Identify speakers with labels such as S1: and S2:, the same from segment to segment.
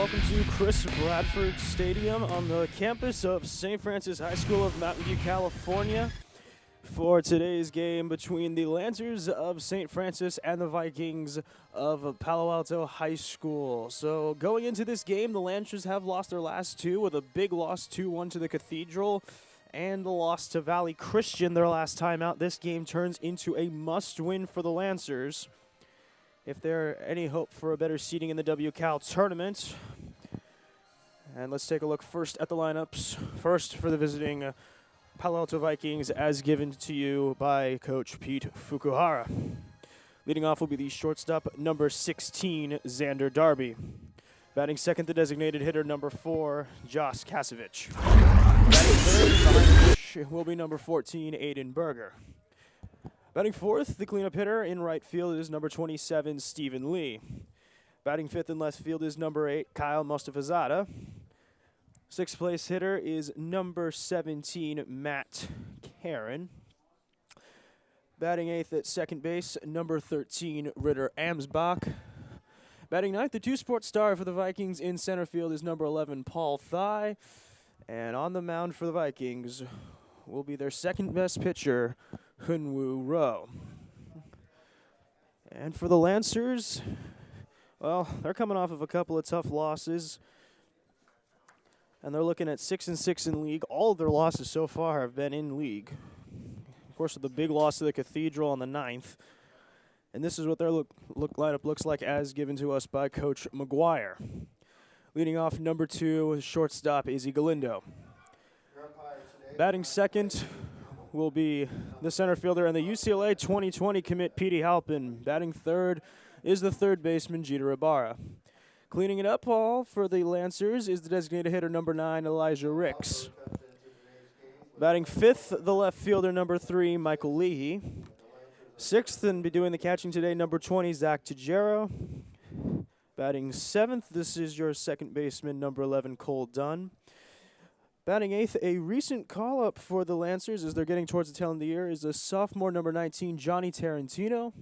S1: welcome to Chris Bradford Stadium on the campus of St. Francis High School of Mountain View, California, for today's game between the Lancers of St. Francis and the Vikings of Palo Alto High School. So going into this game, the Lancers have lost their last two with a big loss 2-1 to the Cathedral and the loss to Valley Christian their last time out. This game turns into a must-win for the Lancers if there any hope for a better seeding in the WCAL tournament. And let's take a look first at the lineups. First for the visiting Palo Alto Vikings, as given to you by Coach Pete Fukuhara. Leading off will be the shortstop, number 16, Xander Darby. Batting second, the designated hitter, number 4, Josh Kasevich. Batting third, behind which will be number 14, Aiden Berger. Batting fourth, the cleanup hitter in right field is number 27, Stephen Lee. Batting fifth in left field is number 8, Kyle Mustafazada. Sixth place hitter is number 17, Matt Karen. Batting eighth at second base, number 13, Ritter Amsbach. Batting ninth, the two-sport star for the Vikings in center field is number 11, Paul Thigh. And on the mound for the Vikings will be their second-best pitcher, Hunwoo Rowe. And for the Lancers, well, they're coming off of a couple of tough losses, and they're looking at 6-6 in league. All of their losses so far have been in league. Of course, with the big loss to the Cathedral on the 9th. And this is what their lineup looks like as given to us by Coach McGuire. Leading off, number 2, shortstop, Izzy Galindo. Batting second will be the center fielder and the UCLA 2020 commit, Petey Halpin. Batting third is the third baseman, Jeter Ibarra. Cleaning it up all for the Lancers is the designated hitter, number 9, Elijah Ricks. Batting fifth, the left fielder, number 3, Michael Leahy. Sixth, and be doing the catching today, number 20, Zach Tajero. Batting seventh, this is your second baseman, number 11, Cole Dunn. Batting eighth, a recent call-up for the Lancers as they're getting towards the tail end of the year, is a sophomore, number 19, Johnny Tarantino.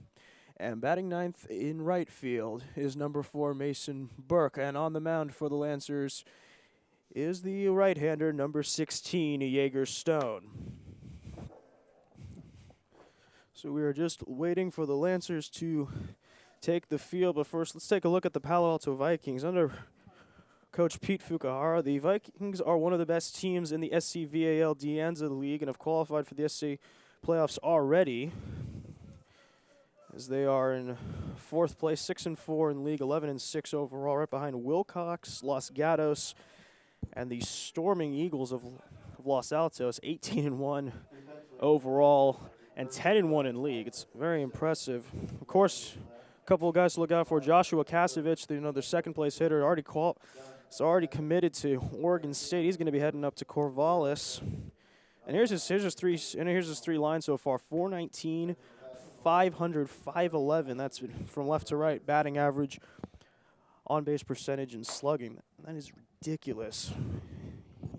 S1: And batting ninth in right field is number 4, Mason Burke. And on the mound for the Lancers is the right-hander, number 16, Jaeger Stone. So we are just waiting for the Lancers to take the field. But first, let's take a look at the Palo Alto Vikings. Under Coach Pete Fukuhara, the Vikings are one of the best teams in the SCVAL Dianza League and have qualified for the SC playoffs already, as they are in 4th place, 6-4 in league, 11-6 overall, right behind Wilcox, Los Gatos, and the Storming Eagles of Los Altos, 18-1 overall and 10-1 in league. It's very impressive. Of course, a couple of guys to look out for. Joshua Kasevich, their second place hitter, is already committed to Oregon State. He's going to be heading up to Corvallis. And here's his three lines so far: 419, 500, 511. That's from left to right. Batting average, on base percentage, and slugging. That is ridiculous,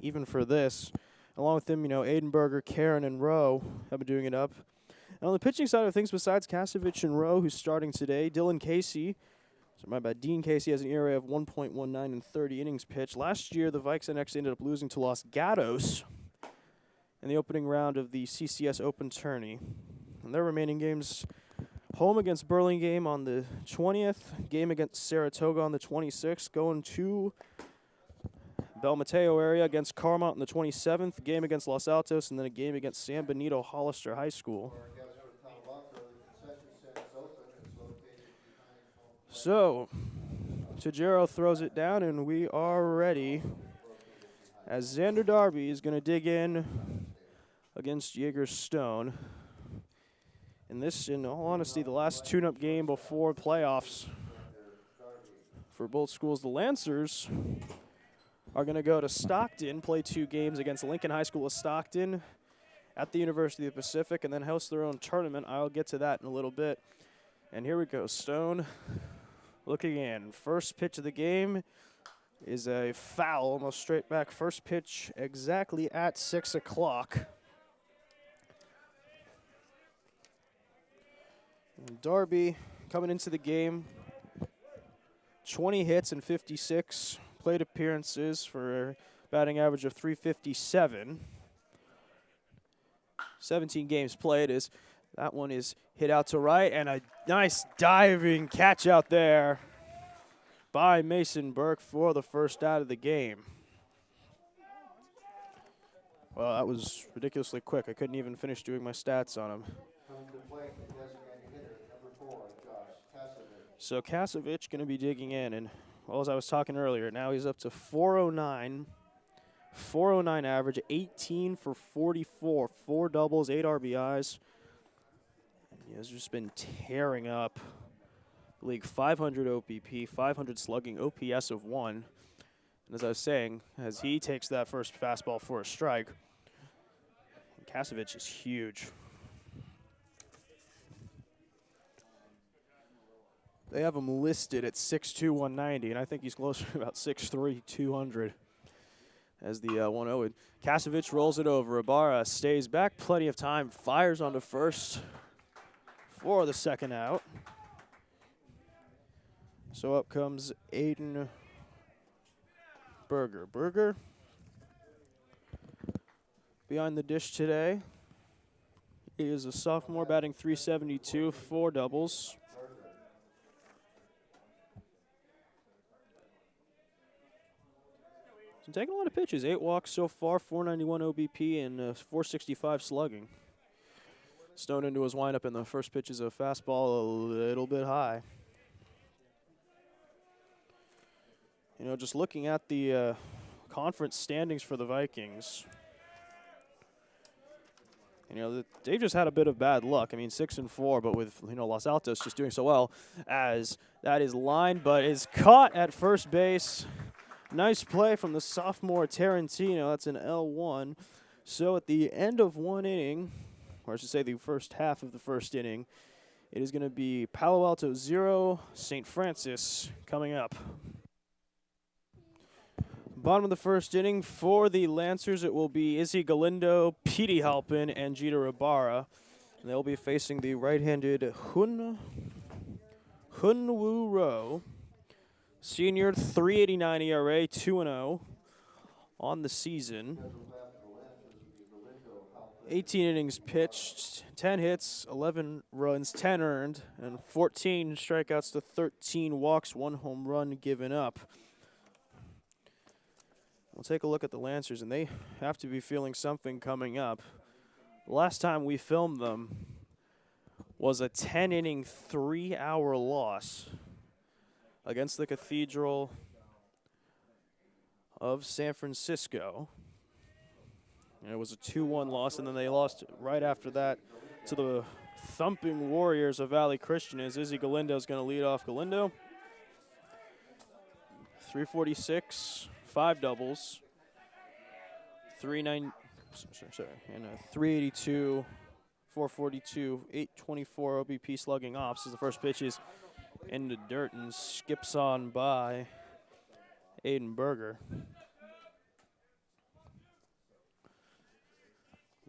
S1: even for this. Along with him, Aiden Berger, Karen, and Rowe have been doing it up. And on the pitching side of things, besides Kasevich and Rowe, who's starting today, Dean Casey has an ERA of 1.19 in 30 innings pitched. Last year, the Vikes actually ended up losing to Los Gatos in the opening round of the CCS Open Tourney. And their remaining games: home against Burlingame on the 20th, game against Saratoga on the 26th, going to Bel Mateo area against Carmont on the 27th, game against Los Altos, and then a game against San Benito Hollister High School. So, Tajero throws it down, and we are ready, as Xander Darby is going to dig in against Jaeger Stone. And this, in all honesty, the last tune-up game before playoffs for both schools. The Lancers are going to go to Stockton, play 2 games against Lincoln High School of Stockton at the University of the Pacific, and then host their own tournament. I'll get to that in a little bit. And here we go. Stone looking in. First pitch of the game is a foul, almost straight back. First pitch exactly at 6 o'clock. Darby coming into the game, 20 hits and 56 plate appearances for a batting average of .357. 17 games played. That one is hit out to right, and a nice diving catch out there by Mason Burke for the first out of the game. Well, that was ridiculously quick. I couldn't even finish doing my stats on him. So Kasevich going to be digging in, and well, as I was talking earlier, now he's up to 409. 409 average, 18 for 44, 4 doubles, 8 RBIs. And he has just been tearing up the league. 500 OPP, 500 slugging, OPS of 1. And as I was saying, as he takes that first fastball for a strike, Kasevich is huge. They have him listed at 6'2", 190, and I think he's closer to about 6'3", 200 as the 1-0. Kasevich rolls it over. Ibarra stays back, plenty of time, fires onto first for the second out. So up comes Aiden Berger. Berger behind the dish today. He is a sophomore, batting .372, 4 doubles. So taking a lot of pitches, 8 walks so far, 491 OBP and 465 slugging. Stone into his windup, and the first pitch is a fastball a little bit high. You know, just looking at the conference standings for the Vikings, you know, they've just had a bit of bad luck. I mean, 6-4, but with, you know, Los Altos just doing so well, as that is lined, but is caught at first base. Nice play from the sophomore Tarantino. That's an L1. So at the end of one inning, or I should say the first half of the first inning, it is going to be Palo Alto 0, St. Francis coming up. Bottom of the first inning for the Lancers, it will be Izzy Galindo, Petey Halpin, and Jeter Ibarra. And they'll be facing the right-handed Hunwoo Rowe. Senior, 3.89 ERA, 2-0 on the season. 18 innings pitched, 10 hits, 11 runs, 10 earned, and 14 strikeouts to 13 walks, 1 home run given up. We'll take a look at the Lancers, and they have to be feeling something coming up. The last time we filmed them was a 10-inning, 3-hour loss against the Cathedral of San Francisco. And it was a 2-1 loss, and then they lost right after that to the thumping Warriors of Valley Christian, as Izzy Galindo is going to lead off. Galindo, 346, 5 doubles, 382, 442, 824 OBP slugging ops as the first pitch is into dirt and skips on by Aiden Berger.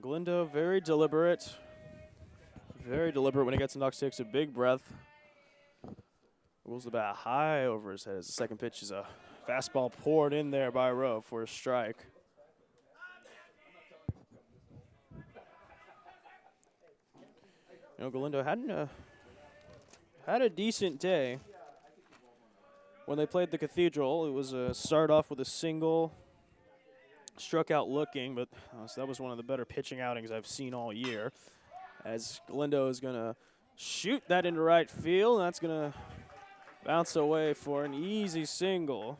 S1: Galindo, very deliberate when he gets knocked, takes a big breath. Rolls the bat high over his head as the second pitch is a fastball poured in there by Rowe for a strike. You know, Galindo had a decent day when they played the Cathedral. It was a start off with a single, struck out looking, but so that was one of the better pitching outings I've seen all year. As Galindo is going to shoot that into right field, and that's going to bounce away for an easy single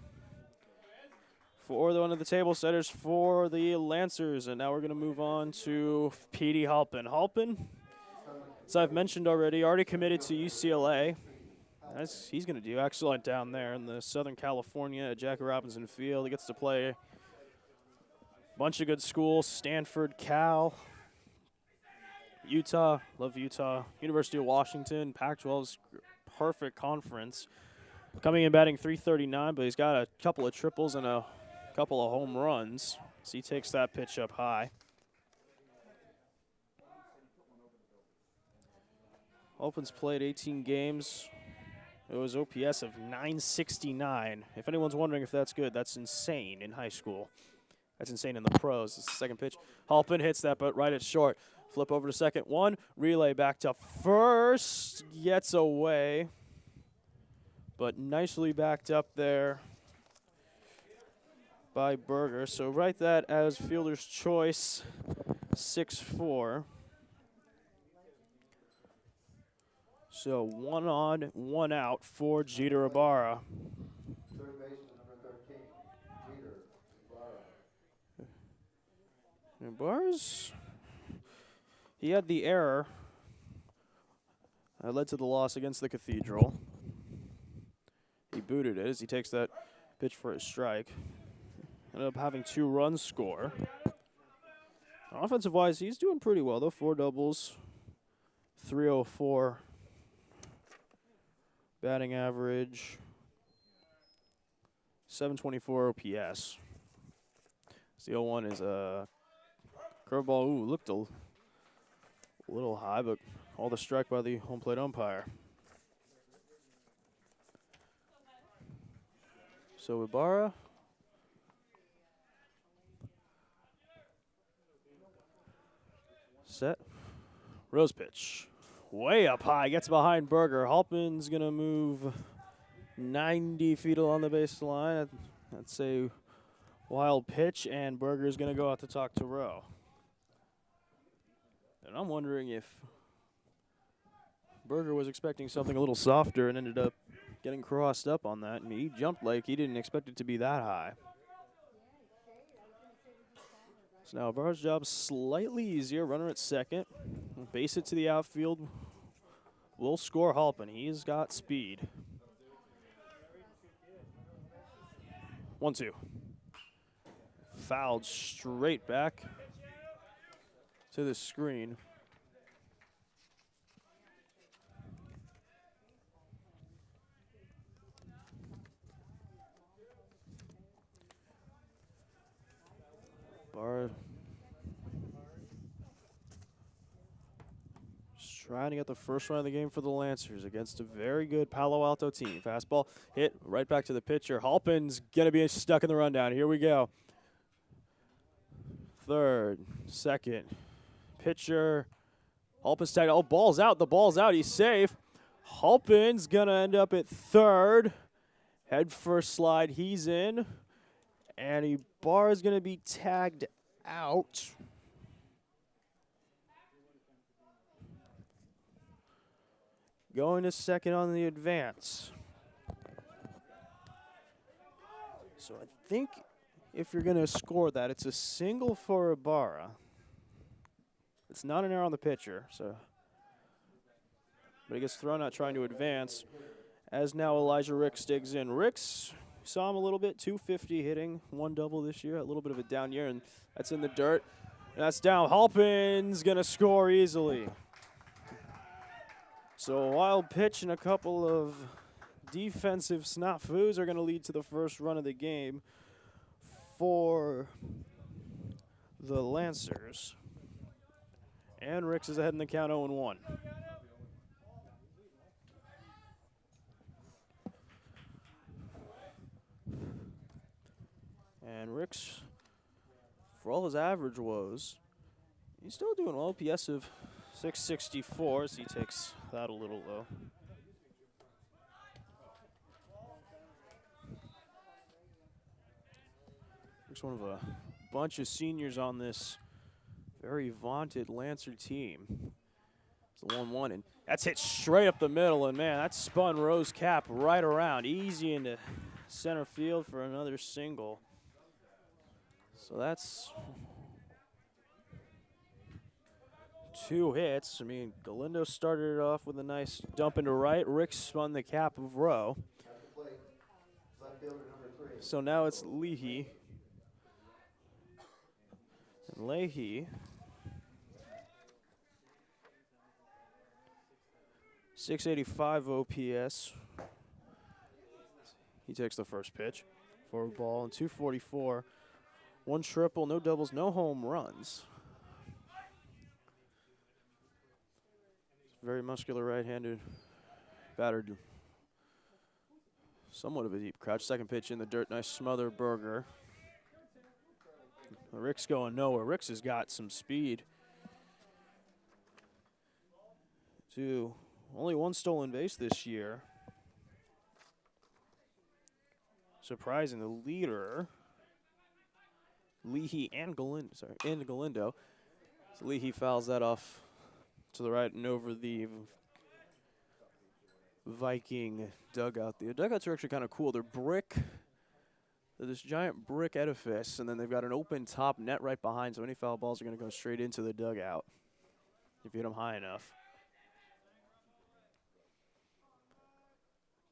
S1: for one of the table setters for the Lancers. And now we're going to move on to Petey Halpin. Halpin, as I've mentioned already committed to UCLA. He's going to do excellent down there in the Southern California at Jackie Robinson Field. He gets to play a bunch of good schools, Stanford, Cal, Utah, love Utah, University of Washington, Pac-12's perfect conference. Coming in batting .339, but he's got a couple of triples and a couple of home runs, so he takes that pitch up high. Halpin's played 18 games. It was OPS of 969. If anyone's wondering if that's good, that's insane in high school. That's insane in the pros. It's the second pitch. Halpin hits that, but right at short. Flip over to second one. Relay back to first. Gets away. But nicely backed up there by Berger. So write that as fielder's choice, 6-4. So 1 on, 1 out for Jeter Ibarra.
S2: Third baseman, number 13, Jeter Ibarra.
S1: Ibarra's, he had the error that led to the loss against the Cathedral. He booted it as he takes that pitch for a strike. Ended up having 2 runs score. Offensive-wise, he's doing pretty well, though. 4 doubles, 304 batting average, 724 OPS. The 0-1 is a curveball. Ooh, looked a little high, but all the strike by the home plate umpire. So Ibarra. Set. Rose pitch. Way up high. Gets behind Berger. Halpin's going to move 90 feet along the baseline. That's a wild pitch, and Berger's going to go out to talk to Rowe. And I'm wondering if Berger was expecting something a little softer and ended up getting crossed up on that. I mean, he jumped like he didn't expect it to be that high. So now Ibarra's job slightly easier. Runner at second. Base it to the outfield. Will score Halpin. He's got speed. 1-2. Fouled straight back to the screen. Barr just trying to get the first run of the game for the Lancers against a very good Palo Alto team. Fastball hit right back to the pitcher. Halpin's going to be stuck in the rundown. Here we go. Third, second, pitcher. Halpin's tagged. Oh, ball's out. The ball's out. He's safe. Halpin's going to end up at third. Head first slide. He's in. And Ibarra's going to be tagged out. Going to second on the advance. So I think if you're going to score that, it's a single for Ibarra. It's not an error on the pitcher, so. But he gets thrown out trying to advance. As now Elijah Ricks digs in. Ricks, saw him a little bit, 250 hitting, 1 double this year, a little bit of a down year, and that's in the dirt. And that's down. Halpin's going to score easily. So a wild pitch and a couple of defensive snafus are going to lead to the first run of the game for the Lancers. And Ricks is ahead in the count 0-1. And Ricks, for all his average woes, he's still doing well. OPS of 664 as he takes that a little low. Ricks one of a bunch of seniors on this very vaunted Lancer team. It's a 1-1, and that's hit straight up the middle, and man, that spun Rowe's cap right around. Easy into center field for another single. So that's 2 hits. I mean, Galindo started it off with a nice dump into right. Rick spun the cap of Rowe. So now it's Leahy. And Leahy, 685 OPS. He takes the first pitch for a ball and 244. 1 triple, no doubles, no home runs. Very muscular right-handed batter. somewhat of a deep crouch. Second pitch in the dirt. Nice smother burger. Rick's going nowhere. Rick's has got some speed. Only one stolen base this year. Surprising the leader, Leahy and Galindo. So Leahy fouls that off to the right and over the Viking dugout. The dugouts are actually kind of cool. They're brick. They're this giant brick edifice, and then they've got an open top net right behind, so any foul balls are going to go straight into the dugout if you hit them high enough.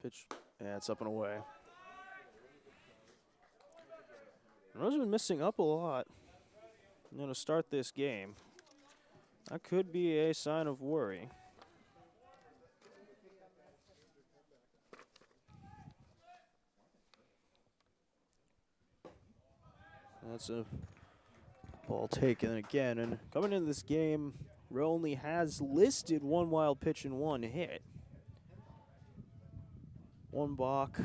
S1: Pitch, yeah, it's up and away. Monroe's been missing up a lot. I'm going to start this game. That could be a sign of worry. That's a ball taken again. And coming into this game, Rowe only has listed one wild pitch and one hit. One balk,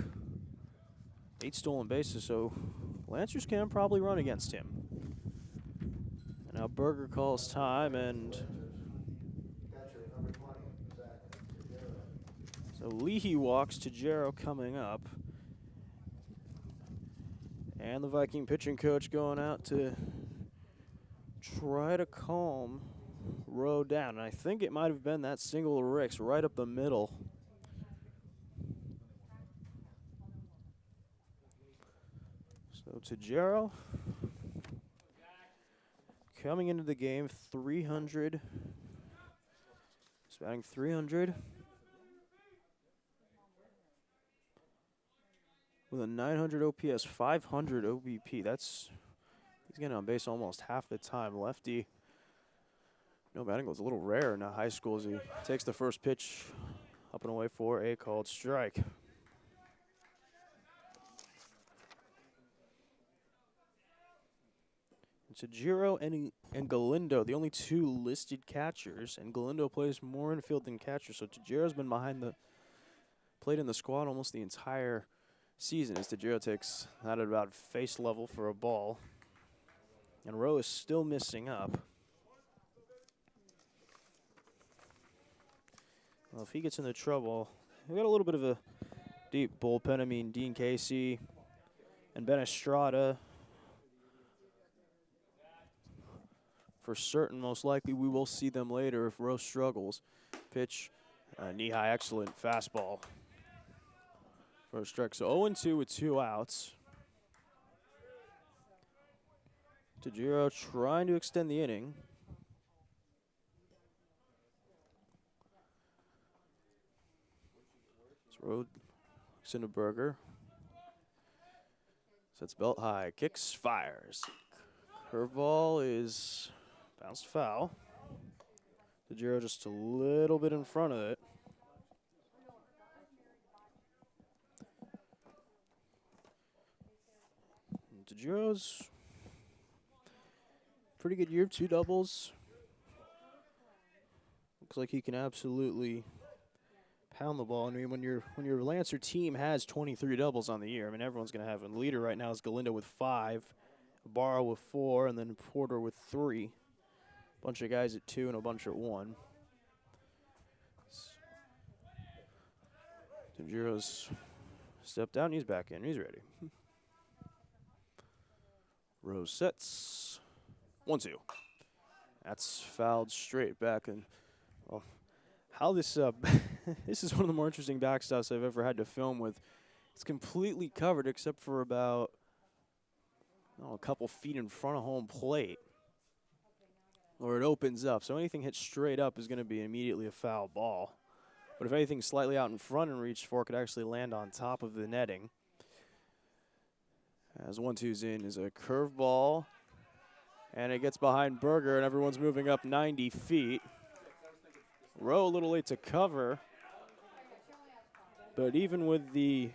S1: 8 stolen bases, so Lancers can probably run against him. And now Berger calls time, and so Leahy walks to Jarrow coming up. And the Viking pitching coach going out to try to calm Rowe down. And I think it might have been that single of Rick's right up the middle. So Tajero coming into the game 300. He's batting 300 with a 900 OPS, 500 OBP. He's getting on base almost half the time. Lefty, no batting goes a little rare in high school as he takes the first pitch up and away for a called strike. Tajiro and Galindo, the only 2 listed catchers, and Galindo plays more infield than catcher, so Tajiro's been played in the squad almost the entire season as Tajiro takes that at about face level for a ball. And Rowe is still missing up. Well, if he gets into trouble, we got a little bit of a deep bullpen. I mean, Dean Casey and Ben Estrada. For certain, most likely we will see them later if Rowe struggles. Pitch, knee-high, excellent fastball. For a strike, so 0-2 with 2 outs. Tajiro trying to extend the inning. Rowe looks into Berger. Sets belt high, kicks, fires. Curveball is bounced foul. Tajiro just a little bit in front of it. Tajiro's pretty good year, 2 doubles. Looks like he can absolutely pound the ball. I mean, when your Lancer team has 23 doubles on the year, I mean, everyone's going to have. And the leader right now is Galindo with 5, Barra with 4, and then Porter with 3. A bunch of guys at 2 and a bunch at 1. Tajiro's stepped down. He's back in. He's ready. Rose sets. 1-2. That's fouled straight back. And well, how this this is one of the more interesting backstops I've ever had to film with. It's completely covered except for about a couple feet in front of home plate, or it opens up. So anything hit straight up is going to be immediately a foul ball. But if anything slightly out in front and reached for, it could actually land on top of the netting. As 1-2's in is a curveball, and it gets behind Berger, and everyone's moving up 90 feet. Rowe a little late to cover, but even with the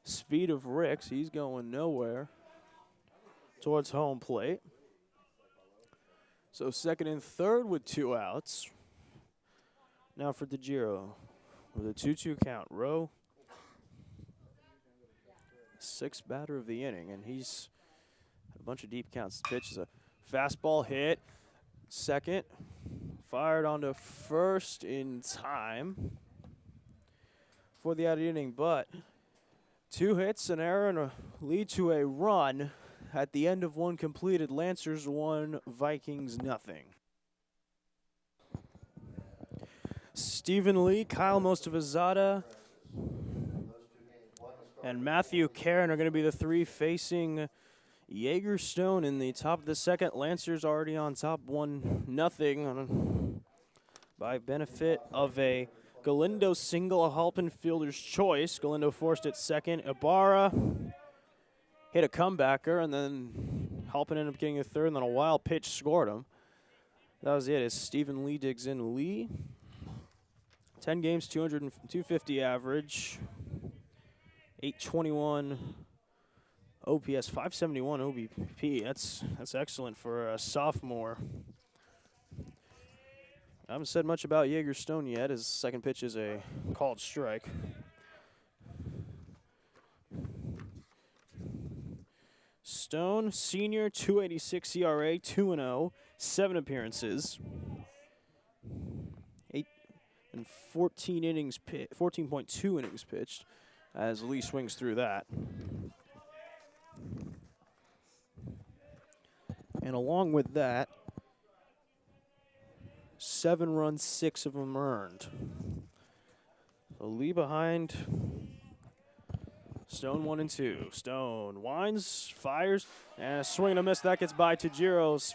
S1: speed of Ricks, he's going nowhere towards home plate. So second and third with 2 outs. Now for Tajiro with a 2-2 count. Rowe sixth batter of the inning, and he's had a bunch of deep counts. The pitch is a fastball hit. Second, fired onto first in time for the out of the inning, but 2 hits, an error, and a lead to a run at the end of one completed. Lancers 1, Vikings nothing. Stephen Lee, Kyle Mostafazada, and Matthew Karen are going to be the 3 facing Jaegerstone in the top of the second. Lancers already on top 1-0 by benefit of a Galindo single, a Halpin fielder's choice. Galindo forced it second. Ibarra hit a comebacker, and then Halpin ended up getting a third, and then a wild pitch scored him. That was it as Stephen Lee digs in. Lee, 10 games, 250 average, 821 OPS, 571 OBP. That's excellent for a sophomore. I haven't said much about Jaegerstone yet. His second pitch is a called strike. Stone, senior, 286 ERA, 2-0, 7 appearances, 8 and 14 innings, 14.2 innings pitched, as Lee swings through that. And along with that, 7 runs, 6 of them earned. So Lee behind. Stone 1 and 2. Stone winds, fires, and a swing and a miss. That gets by Tajiros.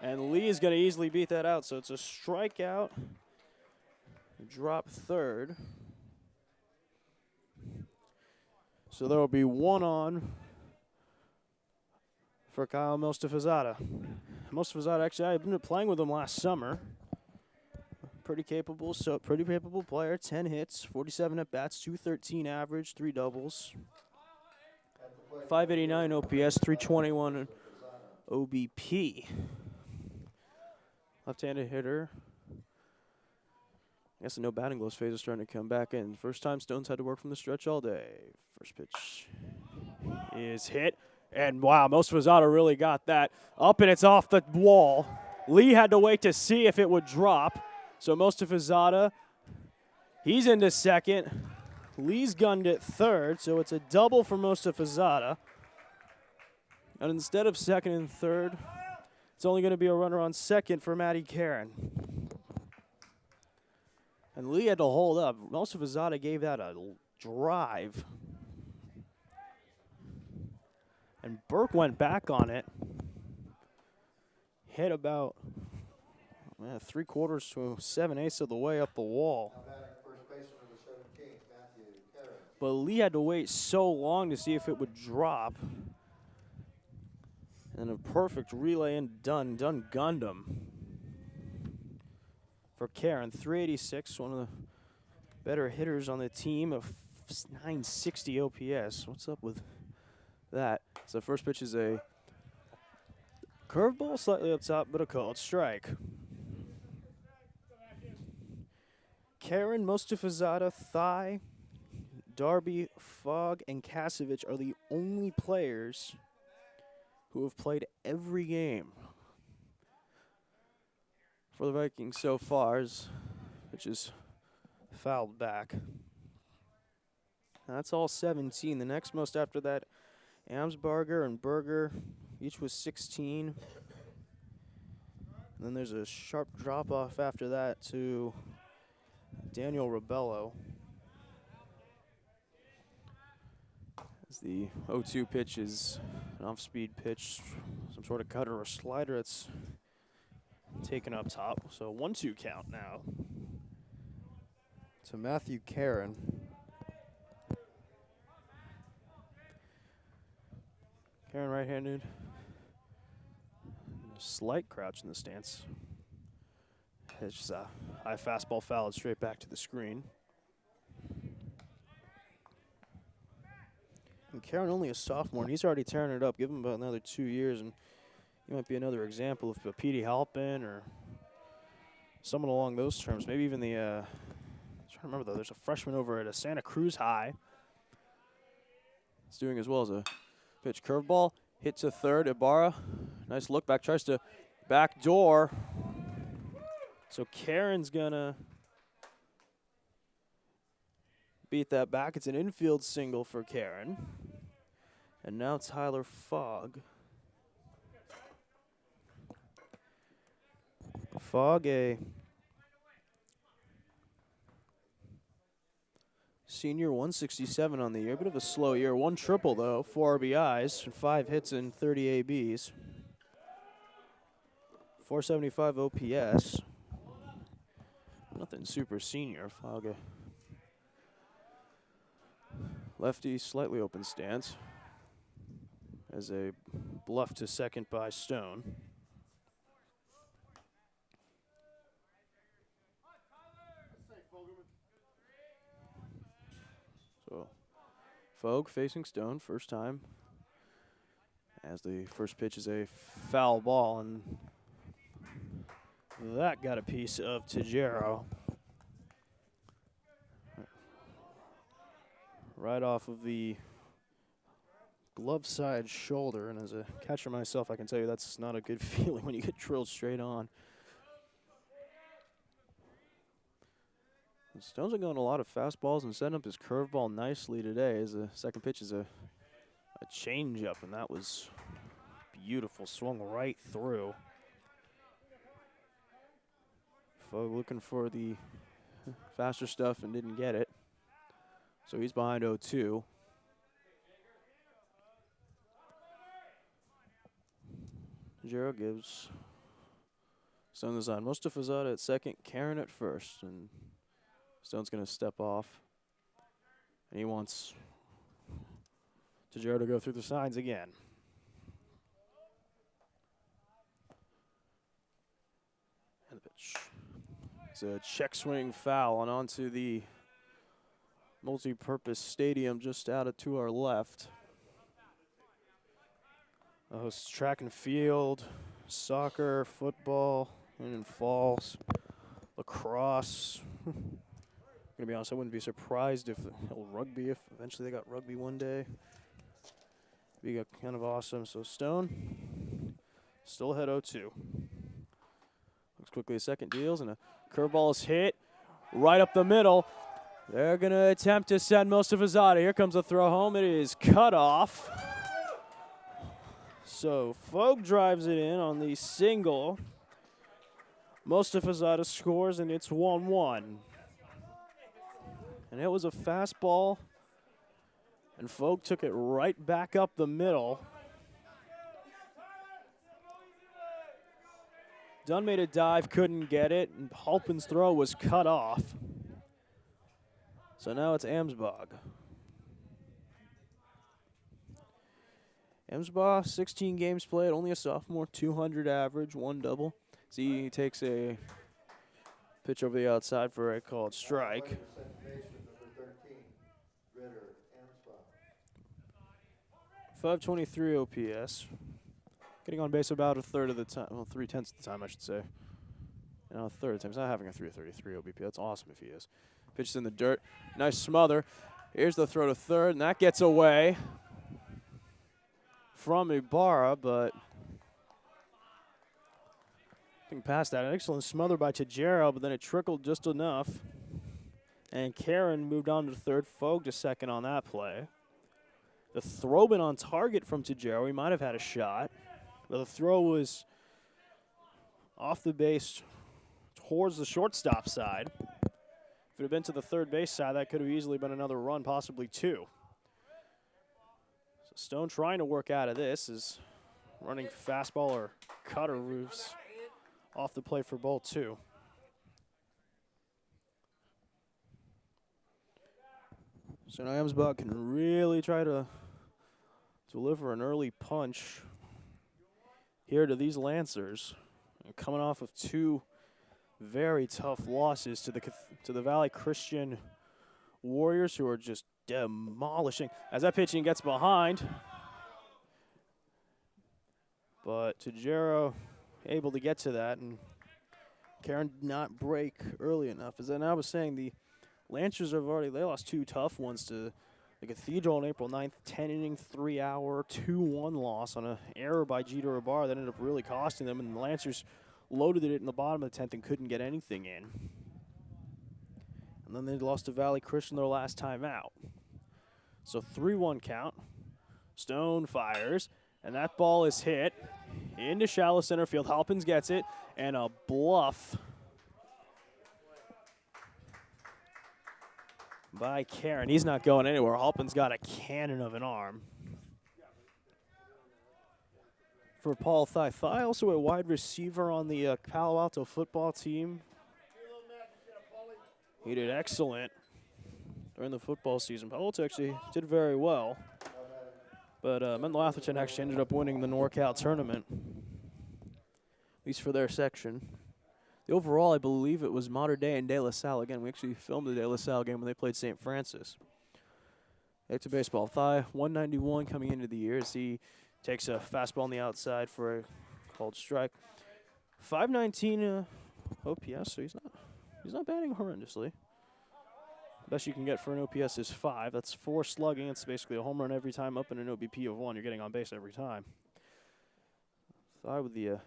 S1: And Lee is going to easily beat that out. So it's a strikeout. Drop third. So there will be 1 on for Kyle Mostafazada. Mostafazada, actually, I've been playing with him last summer. Pretty capable player. 10 hits, 47 at bats, 213 average, 3 doubles, 589 OPS, 321 OBP. Left-handed hitter. I guess the no batting gloves phase is starting to come back in. First time Stone's had to work from the stretch all day. First pitch is hit. And wow, Mostafazada really got that up, and it's off the wall. Lee had to wait to see if it would drop. So Mostafazada, he's into second. Lee's gunned it third, so it's a double for Mostafazada. And instead of second and third, it's only going to be a runner on second for Matty Karen. And Lee had to hold up. Mostafazada gave that a drive. And Burke went back on it. Hit about 3/4 to 7/8 of the way up the wall. But Lee had to wait so long to see if it would drop. And a perfect relay and done gunned him. For Karen, 386, one of the better hitters on the team, of 960 OPS. What's up with that? So first pitch is a curveball, slightly up top, but a called strike. Karen, Mostafazada, Thigh, Darby, Fogg, and Kasevich are the only players who have played every game for the Vikings so far, which is fouled back. That's all 17. The next most after that, Amsbarger and Berger, each was 16. And then there's a sharp drop-off after that to Daniel Rebello. As the 0-2 pitch is an off-speed pitch, some sort of cutter or slider that's taken up top. So 1-2 count now to Matthew Karen. Karen right-handed. Slight crouch in the stance. It's just a high fastball fouled straight back to the screen. And Karen only a sophomore, and he's already tearing it up. Give him about another 2 years, and he might be another example of a Petey Halpin or someone along those terms. Maybe even the, I'm trying to remember though, there's a freshman over at a Santa Cruz High It's doing as well as a pitch curveball. Hit to third. Ibarra, nice look back, tries to backdoor. So Karen's gonna beat that back. It's an infield single for Karen. And now Tyler Fogg. Fogg, a senior, 167 on the year. Bit of a slow year. 1 triple, though, 4 RBIs, 5 hits, and 30 ABs. 475 OPS. Nothing super senior. Fogg, lefty, slightly open stance. As a bluff to second by Stone. So, Fogg facing Stone, first time. As the first pitch is a foul ball, and that got a piece of Tajero. Right off of the glove side shoulder, and as a catcher myself, I can tell you that's not a good feeling when you get drilled straight on. Stone's been going a lot of fastballs and setting up his curveball nicely today. As the second pitch is a changeup, and that was beautiful. Swung right through. Fogg looking for the faster stuff and didn't get it. So he's behind 0-2. Tajero gives Stone the sign. Mustafazadeh at second, Karen at first, and Stone's going to step off. And he wants Tajero to go through the signs again. And the pitch. It's a check swing foul and onto the multi-purpose stadium just out to our left. The hosts track and field, soccer, football, and falls, lacrosse. Gonna be honest, I wouldn't be surprised if rugby, if eventually they got rugby one day. Be kind of awesome. So Stone still ahead 0-2. Looks quickly a second deals, and a curveball is hit right up the middle. They're gonna attempt to send Mustafazadeh. Here comes a throw home. It is cut off. So Fogg drives it in on the single. Mustafazadeh scores, and it's 1-1. And it was a fastball, and Fogg took it right back up the middle. Dunn made a dive, couldn't get it, and Halpin's throw was cut off. So now it's Amsbach. Amsbach, 16 games played, only a sophomore, 200 average, 1 double. See, he takes a pitch over the outside for a called strike. 523 OPS. Getting on base about a third of the time, well, 3/10 of the time, I should say. And a third of the time. He's not having a 333 OBP. That's awesome if he is. Pitches in the dirt. Nice smother. Here's the throw to third, and that gets away from Ibarra, but I think past that. An excellent smother by Tajero, but then it trickled just enough. And Karen moved on to third. Fogg to second on that play. The throw been on target from Tajero. He might have had a shot, but the throw was off the base towards the shortstop side. If it had been to the third base side, that could have easily been another run, possibly 2. So Stone trying to work out of this is running fastball or cutter roofs off the plate for ball 2. So now Amsbach can really try to deliver an early punch here to these Lancers. And coming off of 2 very tough losses to the Valley Christian Warriors, who are just demolishing. As that pitching gets behind, but Tajero able to get to that, and Karen did not break early enough. As I was saying, the Lancers have already, they lost 2 tough ones to the Cathedral on April 9th, 10-inning, 3-hour, 2-1 loss on an error by Jeter Ibarra that ended up really costing them, and the Lancers loaded it in the bottom of the 10th and couldn't get anything in. And then they lost to Valley Christian their last time out. So 3-1 count. Stone fires, and that ball is hit into shallow center field. Halpins gets it, and a bluff by Karen. He's not going anywhere. Halpin's got a cannon of an arm. For Paul Thigh. Thigh also a wide receiver on the Palo Alto football team. He did excellent during the football season. Palo Alto actually did very well. But Menlo Atherton actually ended up winning the NorCal tournament, at least for their section. The overall, I believe it was Mater Dei and De La Salle. Again, we actually filmed the De La Salle game when they played St. Francis. Back to baseball. Thigh, 191 coming into the year as he takes a fastball on the outside for a called strike. 519 OPS, so he's not batting horrendously. Best you can get for an OPS is 5. That's 4 slugging. It's basically a home run every time up and an OBP of 1. You're getting on base every time. Thigh with the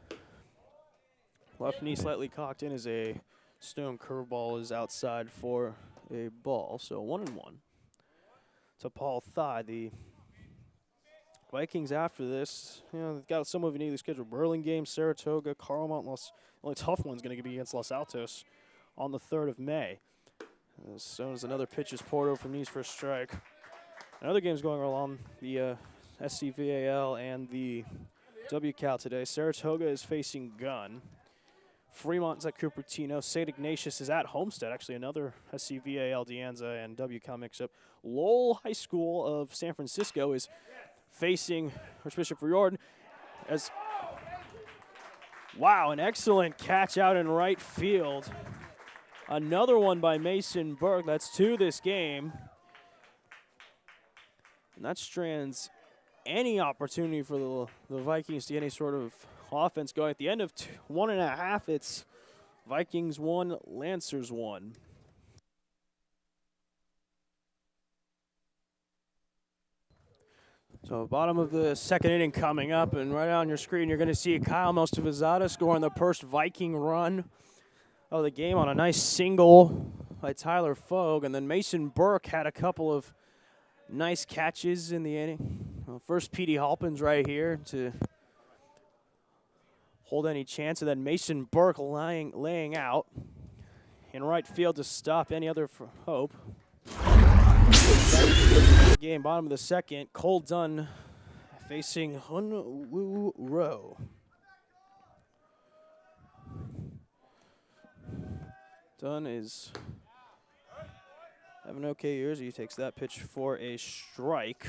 S1: left knee slightly cocked in as a Stone curveball is outside for a ball. So 1-1 to Paul Thigh. The Vikings after this, they've got some of an easy schedule. Burlingame, Saratoga, Carlmont. The only tough one's going to be against Los Altos on the 3rd of May. As soon as another pitch is poured over from knees for a strike. Another game's going along the SCVAL and the WCAL today. Saratoga is facing Gunn. Fremont's at Cupertino. St. Ignatius is at Homestead. Actually, another SCVAL De Anza and WCAL mix-up. Lowell High School of San Francisco is facing Archbishop Riordan. Wow, an excellent catch out in right field. Another one by Mason Burke. That's 2 this game. And that strands any opportunity for the Vikings to get any sort of offense going. At the end of 1.5, it's Vikings 1, Lancers 1. So bottom of the 2nd inning coming up, and right on your screen you're going to see Kyle Mostovizada scoring the first Viking run of the game on a nice single by Tyler Fogue, and then Mason Burke had a couple of nice catches in the inning. First Petey Halpins right here to hold any chance, and then Mason Burke laying out in right field to stop any other hope. Game, bottom of the 2nd, Cole Dunn facing Hun Woo Rowe. Dunn is having okay years. He takes that pitch for a strike.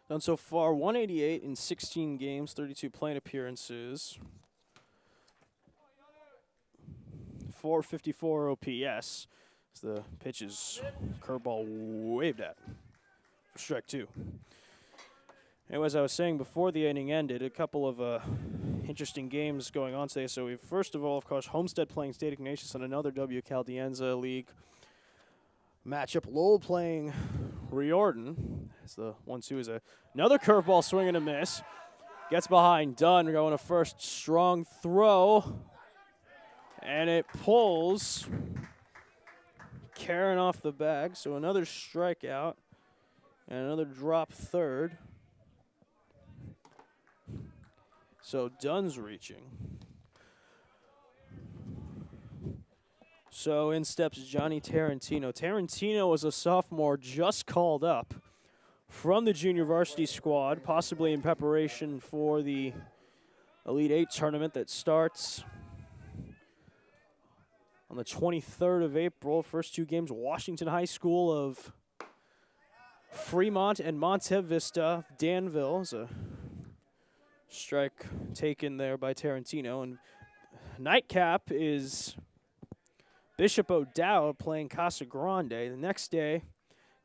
S1: Done so far 188 in 16 games, 32 plate appearances. 454 OPS. As the pitch is curveball waved at for strike 2. Anyway, as I was saying before the inning ended, a couple of interesting games going on today. So we first of all, of course, Homestead playing St. Ignatius in another WCAL De Anza League matchup. Lowell playing Riordan. As the 1-2 is another curveball swing and a miss. Gets behind Dunn, going to first, strong throw. And it pulls Karen off the bag. So another strikeout and another drop third. So Dunn's reaching. So in steps Johnny Tarantino. Tarantino was a sophomore just called up from the junior varsity squad, possibly in preparation for the Elite 8 tournament that starts on the 23rd of April. First 2 games, Washington High School of Fremont and Monte Vista. Danville is a strike taken there by Tarantino. And nightcap is Bishop O'Dowd playing Casa Grande. The next day,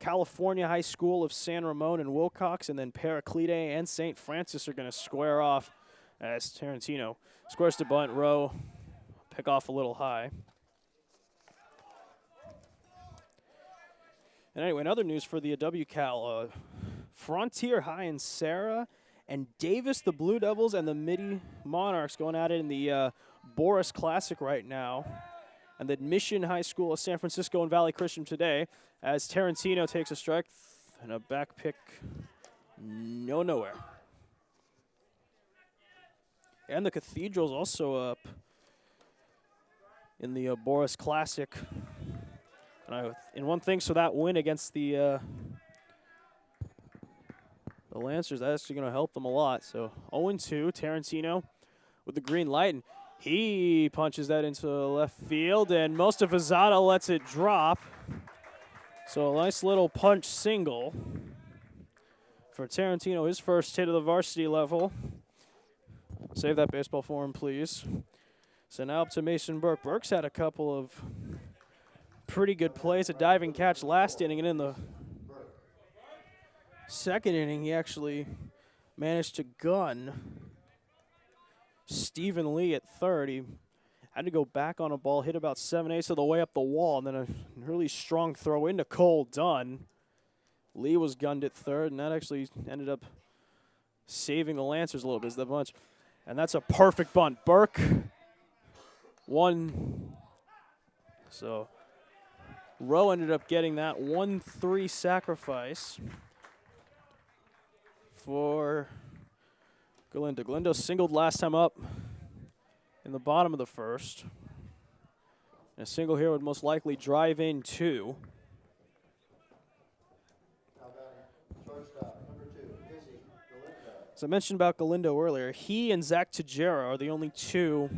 S1: California High School of San Ramon and Wilcox, and then Paraclete and St. Francis are going to square off as Tarantino squares to bunt. Rowe pick off a little high. And anyway, in other news for the WCAL, Frontier High and Sarah and Davis, the Blue Devils, and the Midi Monarchs going at it in the Boris Classic right now. And the Mission High School of San Francisco and Valley Christian today, as Tarantino takes a strike and a back pick nowhere. And the Cathedral's also up in the Boris Classic. And one thanks for that win against the Lancers. That's actually going to help them a lot. So 0-2, Tarantino with the green light, and he punches that into left field, and Mostafazada lets it drop. So a nice little punch single for Tarantino, his first hit of the varsity level. Save that baseball for him, please. So now up to Mason Burke. Burke's had a couple of pretty good plays, a diving catch last inning, and in the second inning, he actually managed to gun Stephen Lee at third. He had to go back on a ball, hit about 7/8 of the way up the wall, and then a really strong throw into Cole Dunn. Lee was gunned at third, and that actually ended up saving the Lancers a little bit, that much. And that's a perfect bunt. Burke won. So Rowe ended up getting that 1-3 sacrifice for Galindo. Galindo singled last time up in the bottom of the first. And a single here would most likely drive in two. As I mentioned about Galindo earlier, he and Zach Tajera are the only two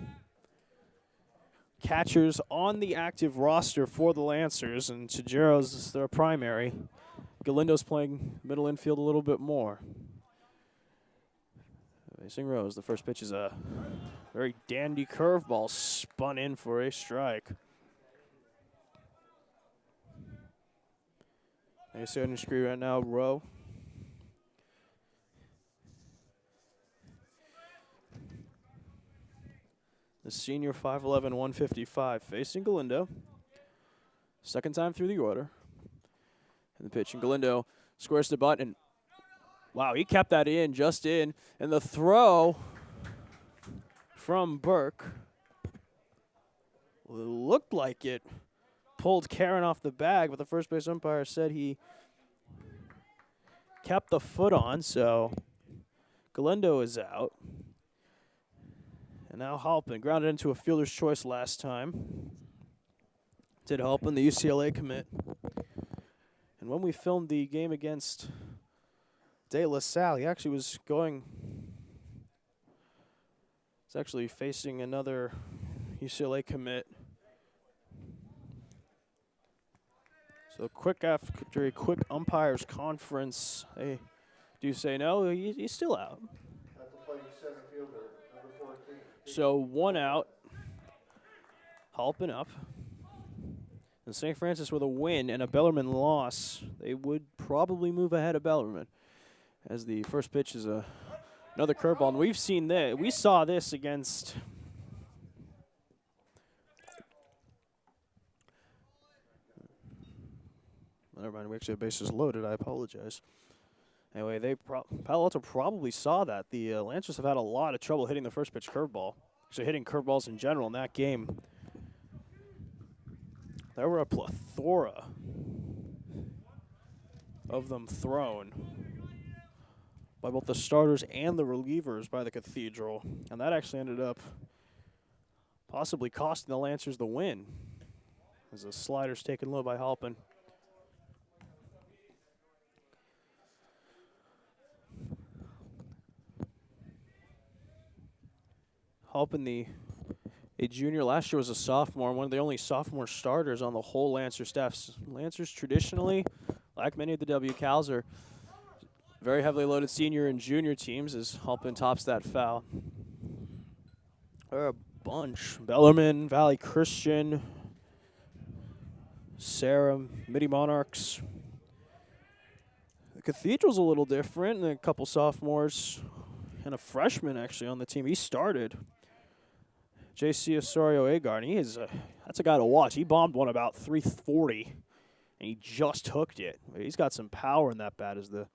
S1: catchers on the active roster for the Lancers, and Tajera's their primary. Galindo's playing middle infield a little bit more. Facing Rose, the first pitch is a very dandy curveball spun in for a strike. You see on your screen right now, Rowe. The senior 5'11", 155, facing Galindo. Second time through the order. And the pitch, and Galindo squares the butt, and wow, he kept that in, just in. And the throw from Burke looked like it pulled Karen off the bag, but the first base umpire said he kept the foot on, so Galindo is out. And now Halpin grounded into a fielder's choice last time. Did Halpin, the UCLA commit. And when we filmed the game against De La Salle, he actually was going. He's actually facing another UCLA commit. So after a quick umpires conference, they do say no, he's still out. So one out, Halpin up. And St. Francis with a win and a Bellarmine loss, they would probably move ahead of Bellarmine, as the first pitch is another curveball. And we've seen that. We saw this against never mind, we actually have bases loaded. I apologize. Anyway, Palo Alto probably saw that. The Lancers have had a lot of trouble hitting the first pitch curveball. Actually hitting curveballs in general in that game. There were a plethora of them thrown by both the starters and the relievers by the Cathedral. And that actually ended up possibly costing the Lancers the win, as the slider's taken low by Halpin. Halpin, a junior, last year was a sophomore, one of the only sophomore starters on the whole Lancer staff. Lancers traditionally, like many of the WCALs, are very heavily loaded senior and junior teams, as Halpin tops that foul. There are a bunch. Bellarmine, Valley Christian, Sarah, Midi Monarchs. The Cathedral's a little different, and a couple sophomores and a freshman actually on the team. He started. J.C. Osorio Agar, and that's a guy to watch. He bombed one about 340, and and he just hooked it. He's got some power in that bat as the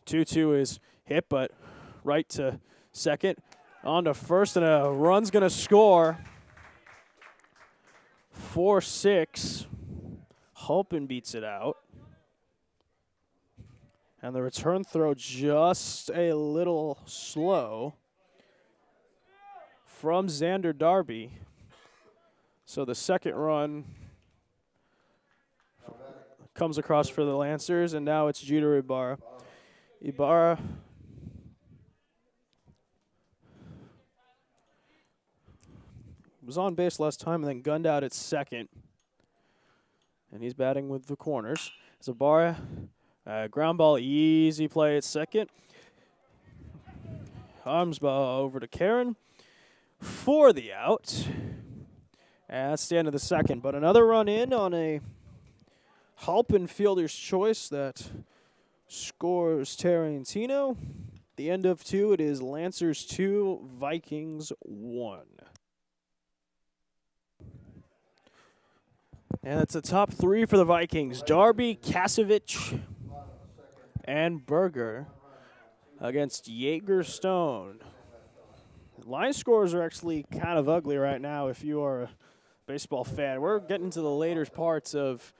S1: 2-2 is hit, but right to second, on to first, and a run's going to score. 4-6. Halpin beats it out. And the return throw just a little slow from Xander Darby. So the second run comes across for the Lancers, and now it's Judah Ibarra. Ibarra was on base last time and then gunned out at second. And he's batting with the corners. Ibarra, ground ball, easy play at second. Arms ball over to Karen for the out. And that's the end of the second. But another run in on a Halpin fielder's choice that scores Tarantino. The end of 2, it is Lancers 2, Vikings 1. And it's the top 3 for the Vikings. Darby, Kasevich, and Berger against Jaeger Stone. Line scores are actually kind of ugly right now if you are a baseball fan. We're getting to the later parts of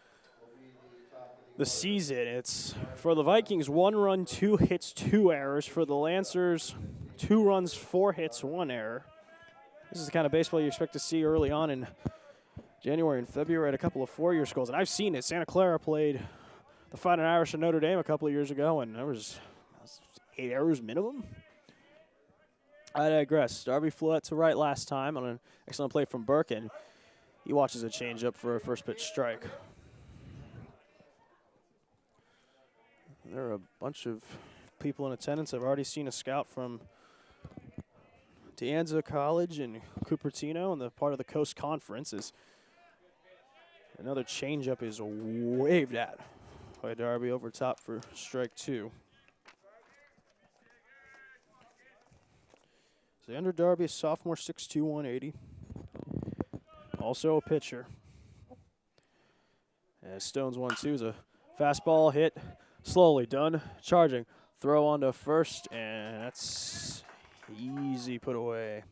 S1: the season. It's for the Vikings 1 run, 2 hits, 2 errors. For the Lancers, 2 runs, 4 hits, 1 error. This is the kind of baseball you expect to see early on in January and February at a couple of 4-year schools. And I've seen it. Santa Clara played the Fighting Irish of Notre Dame a couple of years ago, and there was 8 errors minimum. I digress. Darby flew out to right last time on an excellent play from Burke, and he watches a changeup for a first pitch strike. There are a bunch of people in attendance. I've already seen a scout from De Anza College in Cupertino, and the part of the Coast Conference is another changeup is waved at by Darby over top for strike 2. Xander Darby, a sophomore, 6'2", 180. Also a pitcher. And Stone's 1-2 is a fastball hit. Slowly done. Charging. Throw on to first, and that's easy put away.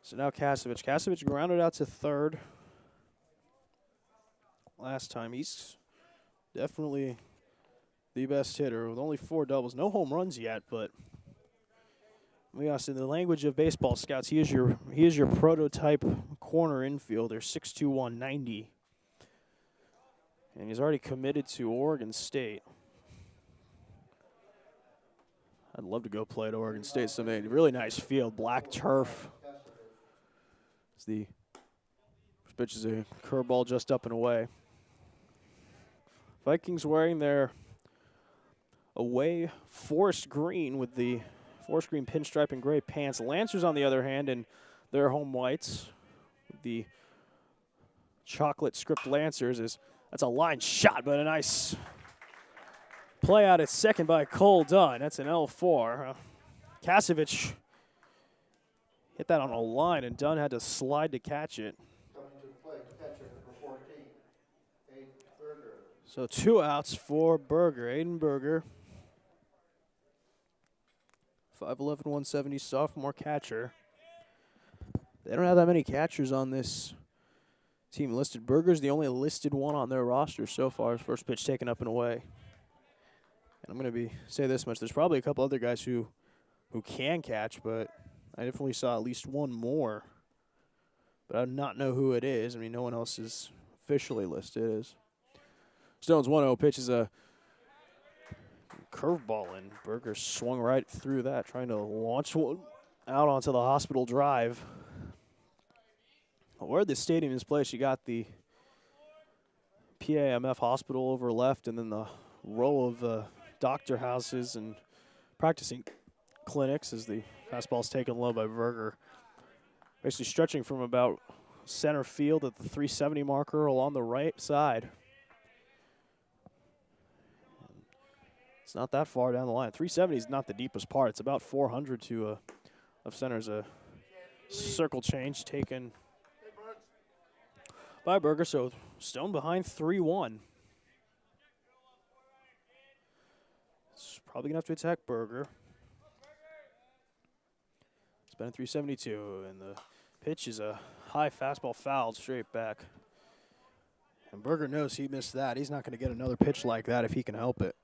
S1: So now Kasevich. Kasevich grounded out to third last time. He's definitely the best hitter with only 4 doubles. No home runs yet, but we asked in the language of baseball scouts, he is your prototype corner infielder, 6'2", 190. And he's already committed to Oregon State. I'd love to go play at Oregon State someday. Really nice field, black turf. It's the pitch is a curveball just up and away. Vikings wearing their away forest green with the forest green pinstripe and gray pants. Lancers, on the other hand, in their home whites, the chocolate script Lancers that's a line shot, but a nice play out at second by Cole Dunn. That's an L4. Kasevich hit that on a line, and Dunn had to slide to catch it.
S2: Coming to the plate, catcher number 14, Aiden Berger.
S1: So 2 outs for Berger, Aiden Berger. 5'11", 170, sophomore catcher. They don't have that many catchers on this team listed. Berger's the only listed one on their roster so far. His first pitch taken up and away. And I'm going to say this much. There's probably a couple other guys who can catch, but I definitely saw at least one more. But I do not know who it is. I mean, no one else is officially listed. Stone's 1-0 pitches a curveball, and Berger swung right through that, trying to launch one out onto the hospital drive. Where the stadium is placed, you got the PAMF hospital over left, and then the row of doctor houses and practicing clinics as the fastball's taken low by Berger. Basically stretching from about center field at the 370 marker along the right side. It's not that far down the line. 370 is not the deepest part. It's about 400 to left center. Is a circle change taken by Berger. So Stone behind 3-1. It's probably going to have to attack Berger. It's been a 372, and the pitch is a high fastball fouled straight back. And Berger knows he missed that. He's not going to get another pitch like that if he can help it.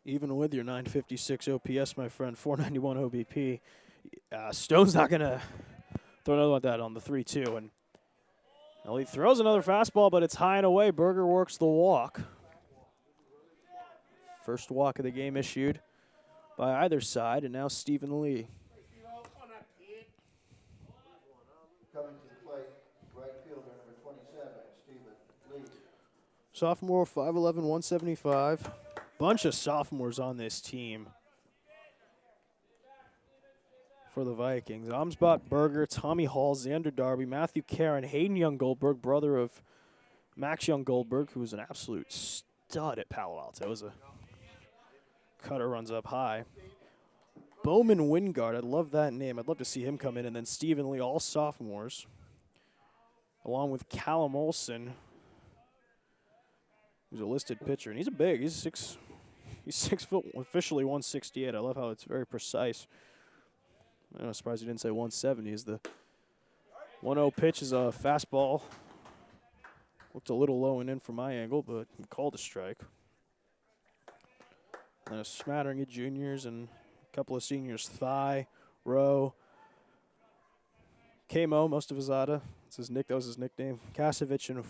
S1: Even with your 956 OPS, my friend, 491 OBP, Stone's not going to throw another one like that on the 3-2. And well, he throws another fastball, but it's high and away. Berger works the walk. First walk of the game issued by either side, and now Stephen Lee.
S2: Coming to the plate, right fielder number 27, Stephen Lee.
S1: Sophomore, 5'11", 175. Bunch of sophomores on this team for the Vikings. Amsbach, Berger, Tommy Hall, Xander Darby, Matthew Karen, Hayden Young Goldberg, brother of Max Young Goldberg, who was an absolute stud at Palo Alto. It was a cutter, runs up high. Bowman Wingard, I love that name. I'd love to see him come in. And then Stephen Lee, all sophomores, along with Callum Olson, who's a listed pitcher. And he's big. He's 6 foot, officially 168. I love how it's very precise. I'm surprised he didn't say 170. Is the 1-0 pitch is a fastball. Looked a little low and in from my angle, but called a strike. And a smattering of juniors and a couple of seniors. Thigh, Rowe, Kamo, Mostafazada. That was his nickname. Kasevich and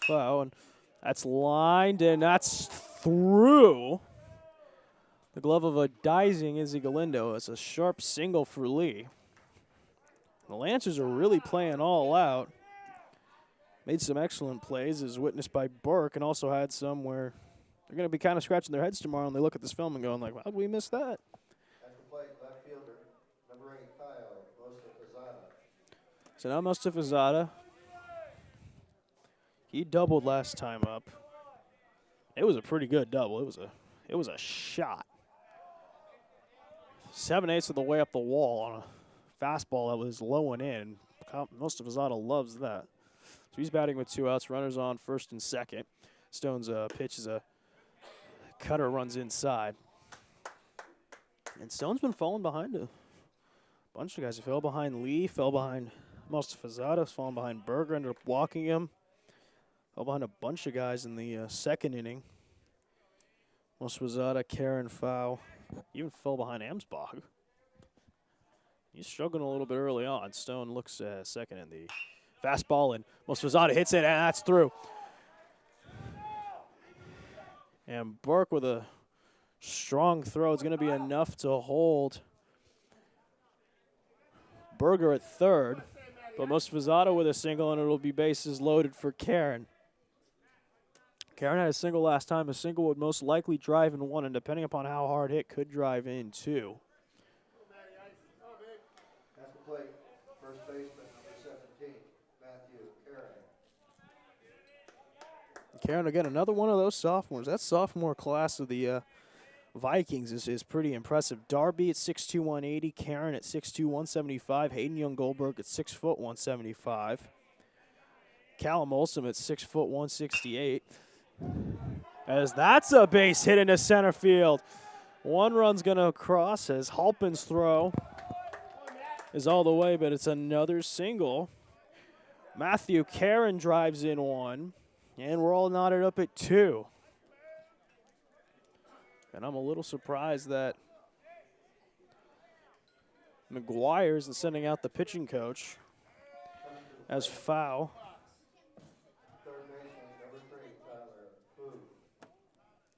S1: Fau, and that's lined and that's through the glove of a Dizing Izzy Galindo. It's a sharp single for Lee. The Lancers are really playing all out. Made some excellent plays, as witnessed by Burke, and also had some where they're going to be kind of scratching their heads tomorrow, and they look at this film and going like, how did we miss that?
S2: At the plate, left fielder, number 8, Kyle Mostafazada.
S1: So now Mostafazada. He doubled last time up. It was a pretty good double. It was a shot. 7/8 of the way up the wall on a fastball that was low and in. Mostafazada loves that. So he's batting with 2 outs. Runners on first and second. Stone's pitch is a cutter, runs inside. And Stone's been falling behind a bunch of guys. He fell behind Lee, fell behind Mostafazada, falling behind Berger, ended up walking him. Fell behind a bunch of guys in the second inning. Mostafazada, Karen, Fau, even fell behind Amsbach. He's struggling a little bit early on. Stone looks second in the fastball, and Mostafazada hits it, and that's through. And Burke with a strong throw. It's going to be enough to hold Berger at third, but Mostafazada with a single, and it'll be bases loaded for Karen. Karen had a single last time. A single would most likely drive in 1, and depending upon how hard hit, could drive in 2.
S2: At the plate, first baseman, number 17, Matthew Karen.
S1: Karen, again, another one of those sophomores. That sophomore class of the Vikings is pretty impressive. Darby at 6'2", 180. Karen at 6'2", 175. Hayden Young Goldberg at 6 foot, 175. Callum Olson at 6 foot, 168. As that's a base hit into center field. One run's going to cross as Halpin's throw is all the way, but it's another single. Matthew Karen drives in 1, and we're all knotted up at 2. And I'm a little surprised that McGuire isn't sending out the pitching coach as Fau.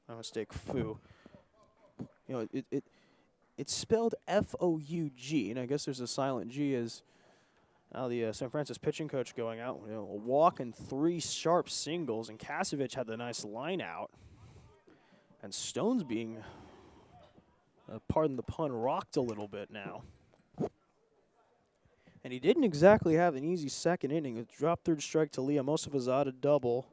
S1: My mistake, Fu. You know, it's spelled F-O-U-G, and I guess there's a silent G as now the San Francisco pitching coach going out. You know, a walk and 3 sharp singles, and Kasevich had the nice line out. And Stone's being, pardon the pun, rocked a little bit now. And he didn't exactly have an easy second inning. It dropped third strike to Lee, a Mostafazada double.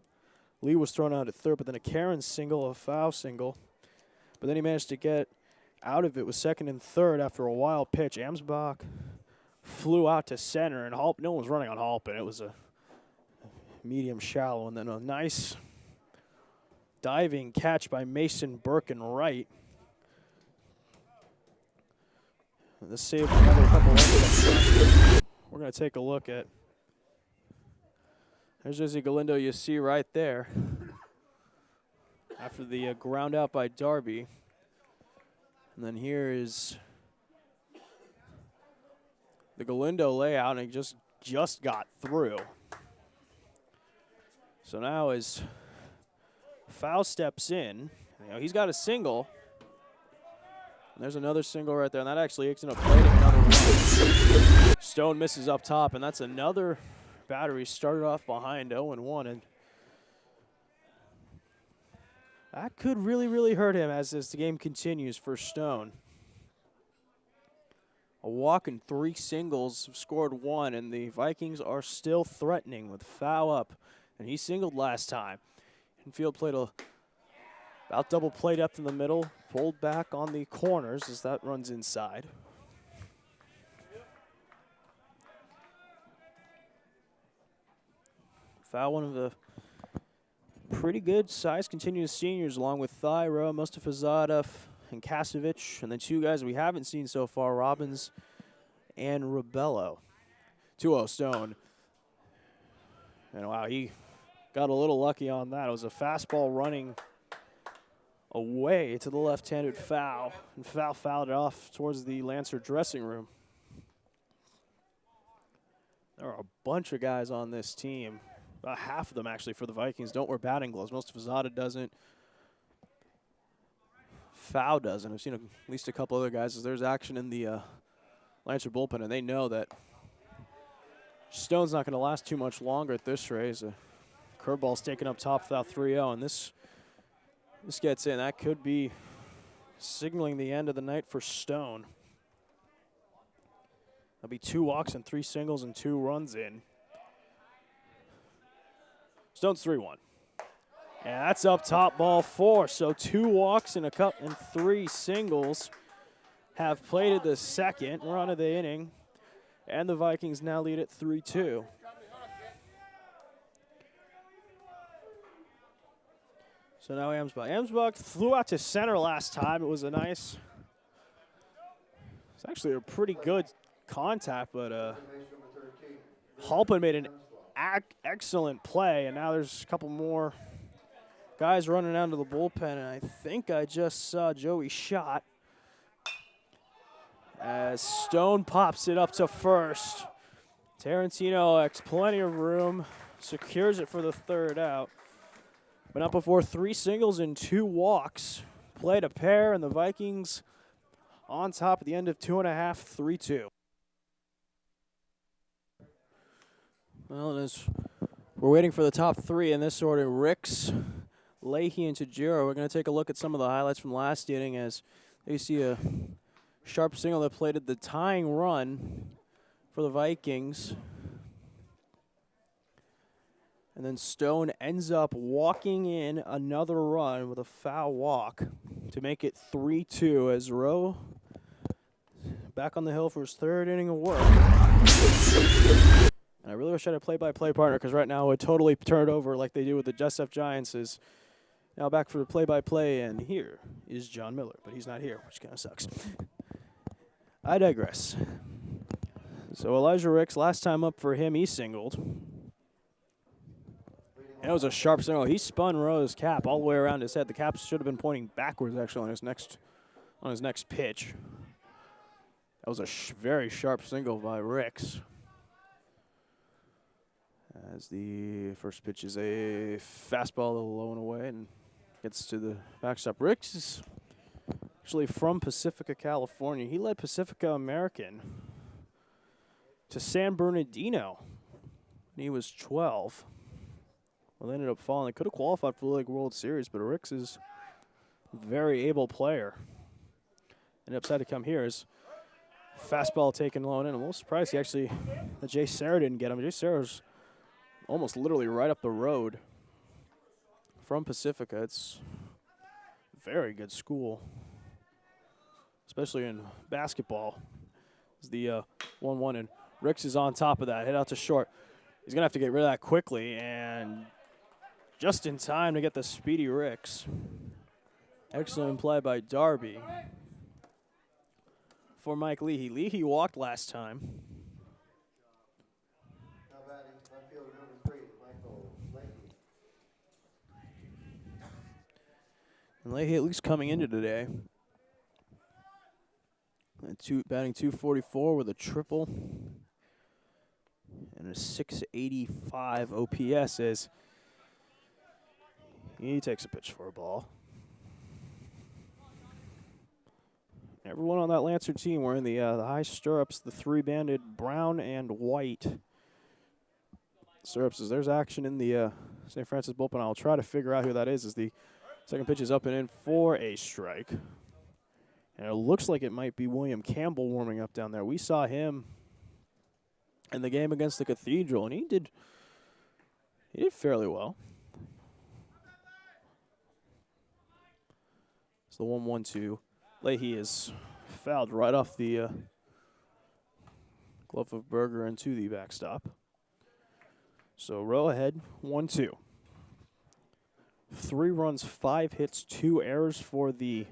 S1: Lee was thrown out at third, but then a Karen single, a foul single. But then he managed to get out of it with second and third after a wild pitch. Amsbach flew out to center, and no one was running on Halpin. It was a medium shallow, and then a nice diving catch by Mason Birkin right. And this saved another couple runs. We're going to take a look at. There's Izzy Galindo you see right there after the ground out by Darby. And then here is the Galindo layout, and he just got through. So now as Foul steps in, he's got a single. And there's another single right there, and that actually ends up plating another run. Stone misses up top, and that's another battery started off behind 0-1, and that could really, really hurt him as the game continues for Stone. A walk and 3 singles, scored 1, and the Vikings are still threatening with Foul up, and he singled last time. Infield played about double play depth in the middle, pulled back on the corners as that runs inside. Foul, one of the pretty good size continuous seniors, along with Thyra, Mustafazadeh, and Kasevich, and then 2 guys we haven't seen so far, Robbins and Rebello. 2-0 Stone. And wow, he got a little lucky on that. It was a fastball running away to the left-handed Foul, and Foul fouled it off towards the Lancer dressing room. There are a bunch of guys on this team. About half of them, actually, for the Vikings don't wear batting gloves. Mustafazadeh doesn't. Foul doesn't. I've seen at least a couple other guys as there's action in the Lancer bullpen, and they know that Stone's not going to last too much longer at this race. Curveball's taken up top without 3-0, and this gets in. That could be signaling the end of the night for Stone. There'll be 2 walks and 3 singles and 2 runs in. Stone's 3-1. And that's up top, ball 4. So 2 walks and 3 singles have plated the second run of the inning. And the Vikings now lead at 3-2. So now Amsbach flew out to center last time. It was it's actually a pretty good contact, but Halpin made an excellent play, and now there's a couple more guys running down to the bullpen, and I think I just saw Joey Schott as Stone pops it up to first. Tarantino has plenty of room, secures it for the 3rd out. But not before 3 singles and 2 walks. Played a pair, and the Vikings on top at the end of 2.5, 3-2. Well, as we're waiting for the top 3 in this order, Ricks, Leahy, and Tajiro. We're going to take a look at some of the highlights from last inning as you see a sharp single that plated the tying run for the Vikings. And then Stone ends up walking in another run with a foul walk to make it 3-2 as Rowe back on the hill for his 3rd inning of work. And I really wish I had a play-by-play partner, because right now it totally turned over like they do with the SF Giants. Is now back for the play-by-play, and here is John Miller, but he's not here, which kind of sucks. I digress. So Elijah Ricks, last time up for him, he singled. And it was a sharp single. He spun Rowe's cap all the way around his head. The cap should have been pointing backwards, actually, on his next pitch. That was a very sharp single by Ricks. As the first pitch is a fastball a little low and away and gets to the backstop. Ricks is actually from Pacifica, California. He led Pacifica American to San Bernardino when he was 12. Well, they ended up falling. They could have qualified for the League World Series, but Ricks is a very able player. And upside to come here is fastball taken low and in. I'm a little surprised that Jay Serra didn't get him. Jay Serra's almost literally right up the road from Pacifica. It's a very good school. especially in basketball. It's the 1-1, and Ricks is on top of that. Hit out to short. He's going to have to get rid of that quickly, and just in time to get the speedy Ricks. Excellent play by Darby. For Mike Leahy. Leahy walked last time.
S2: Now batting left fielder number 3, Michael Leahy.
S1: And Leahy at least coming into today. Batting 244 with a triple. And a 685 OPS as he takes a pitch for a ball. Everyone on that Lancer team wearing the high stirrups, the 3-banded brown and white stirrups. As there's action in the St. Francis bullpen, I'll try to figure out who that is as the second pitch is up and in for a strike. And it looks like it might be William Campbell warming up down there. We saw him in the game against the Cathedral, and he did fairly well. It's the 1-1-2. Leahy is fouled right off the glove of Berger into the backstop. So row ahead, 1-2. 3 runs, 5 hits, 2 errors for the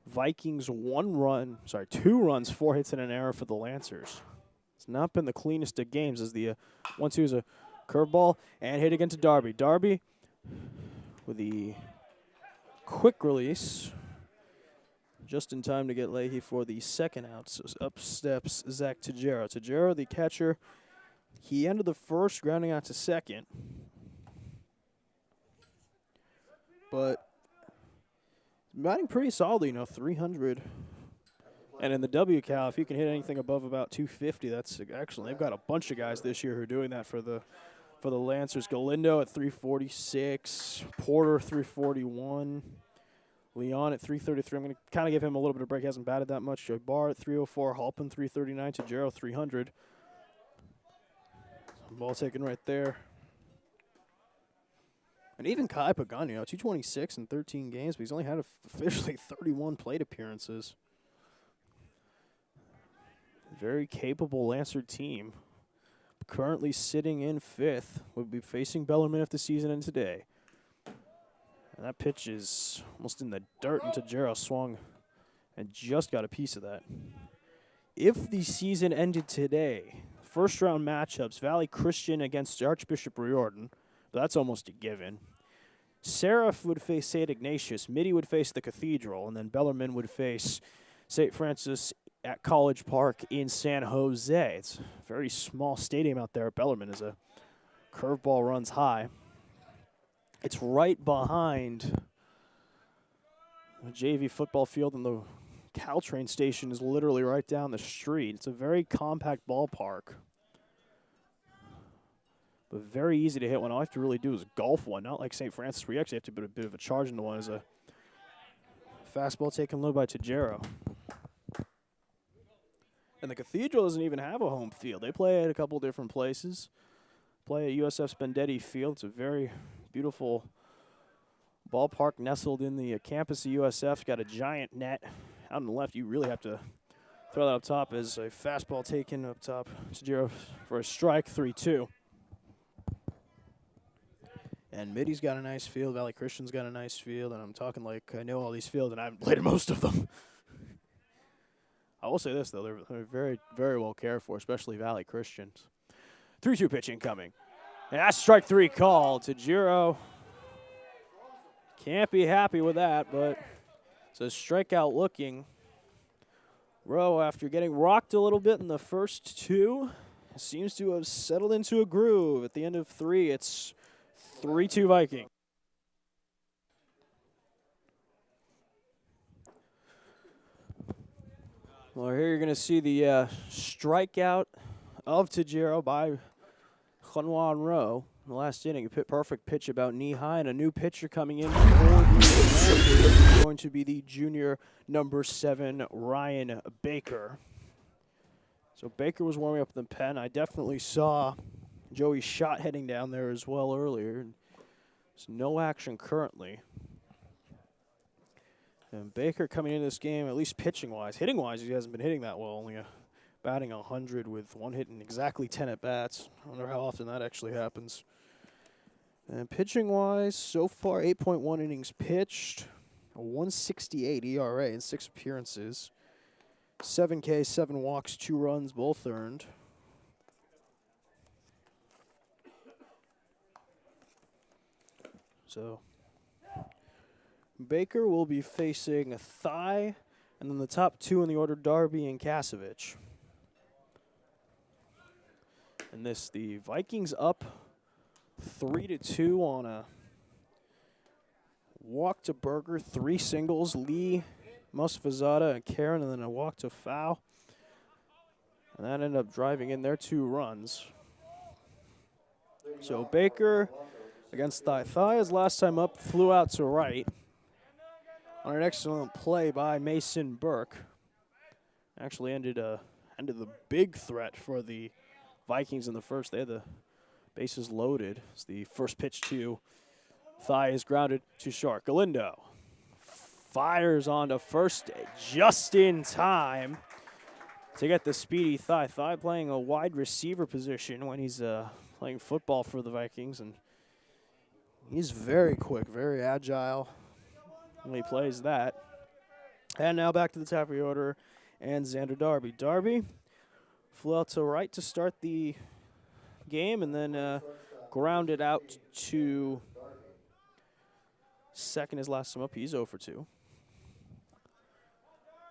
S1: Vikings. 2 runs, 4 hits, and an error for the Lancers. It's not been the cleanest of games as the 1-2 is a curveball and hit again to Darby. Darby with the quick release. Just in time to get Leahy for the second out. So up steps Zach Tajero. Tajero, the catcher, he ended the first, grounding out to second. But batting pretty solidly, 300. And in the WCAL, if you can hit anything above about 250, that's excellent. They've got a bunch of guys this year who are doing that for the Lancers. Galindo at 346, Porter 341. Leon at 333. I'm going to kind of give him a little bit of break. He hasn't batted that much. Joe Barr at 304. Halpin 339. Tajero 300. Ball taken right there. And even Kai Pagano, 226 in 13 games, but he's only had officially 31 plate appearances. Very capable Lancer team. Currently sitting in 5th. Will be facing Bellarmine if the season ends today. And that pitch is almost in the dirt, and Tajero swung and just got a piece of that. If the season ended today, first-round matchups, Valley Christian against Archbishop Riordan, but that's almost a given. Seraph would face St. Ignatius, Mitty would face the Cathedral, and then Bellarmine would face St. Francis at College Park in San Jose. It's a very small stadium out there at Bellarmine as a curveball runs high. It's right behind the JV football field, and the Caltrain station is literally right down the street. It's a very compact ballpark, but very easy to hit one. All I have to really do is golf one, not like St. Francis, where you actually have to put a bit of a charge into one. As a fastball taken low by Tajero. And the Cathedral doesn't even have a home field. They play at a couple different places. Play at USF Spendetti Field. It's a very beautiful ballpark nestled in the campus of USF. Got a giant net out on the left. You really have to throw that up top as a fastball taken up top. Tajero for a strike, 3-2. And Mitty's got a nice field. Valley Christian's got a nice field. And I'm talking like I know all these fields, and I haven't played most of them. I will say this, though. They're very, very well cared for, especially Valley Christians. 3-2 pitch incoming. And that's strike 3 called. Tajero can't be happy with that, but it's a strikeout looking. Rowe, after getting rocked a little bit in the first 2, seems to have settled into a groove. At the end of 3, it's 3-2 Viking. Well, here you're going to see the strikeout of Tajero by Juan Rowe in the last inning. A perfect pitch about knee-high, and a new pitcher coming in for the going to be the junior number 7, Ryan Baker. So Baker was warming up in the pen. I definitely saw Joey Schott heading down there as well earlier. There's no action currently. And Baker coming into this game, at least pitching-wise. Hitting-wise, he hasn't been hitting that well, only batting 100 with one hit and exactly 10 at-bats. I wonder how often that actually happens. And pitching-wise, so far 8.1 innings pitched, a 168 ERA in 6 appearances, 7 Ks, 7 walks, 2 runs, both earned. So Baker will be facing a Thigh, and then the top 2 in the order, Darby and Kasevich. And the Vikings up 3-2 on a walk to Berger, 3 singles, Lee, Mustafazada, and Karen, and then a walk to foul. And that ended up driving in their 2 runs. So Baker against Thigh. Thigh, his last time up, flew out to right on an excellent play by Mason Burke. Actually ended the big threat for the Vikings in the first. They had the bases loaded. It's the first pitch to Thigh is grounded to short. Galindo fires on to first just in time to get the speedy Thigh. Thigh playing a wide receiver position when he's playing football for the Vikings, and he's very quick, very agile when he plays that. And now back to the top of the order, and Xander Darby. Darby flew out to right to start the game, and then grounded out to second his last time up. He's 0 for 2.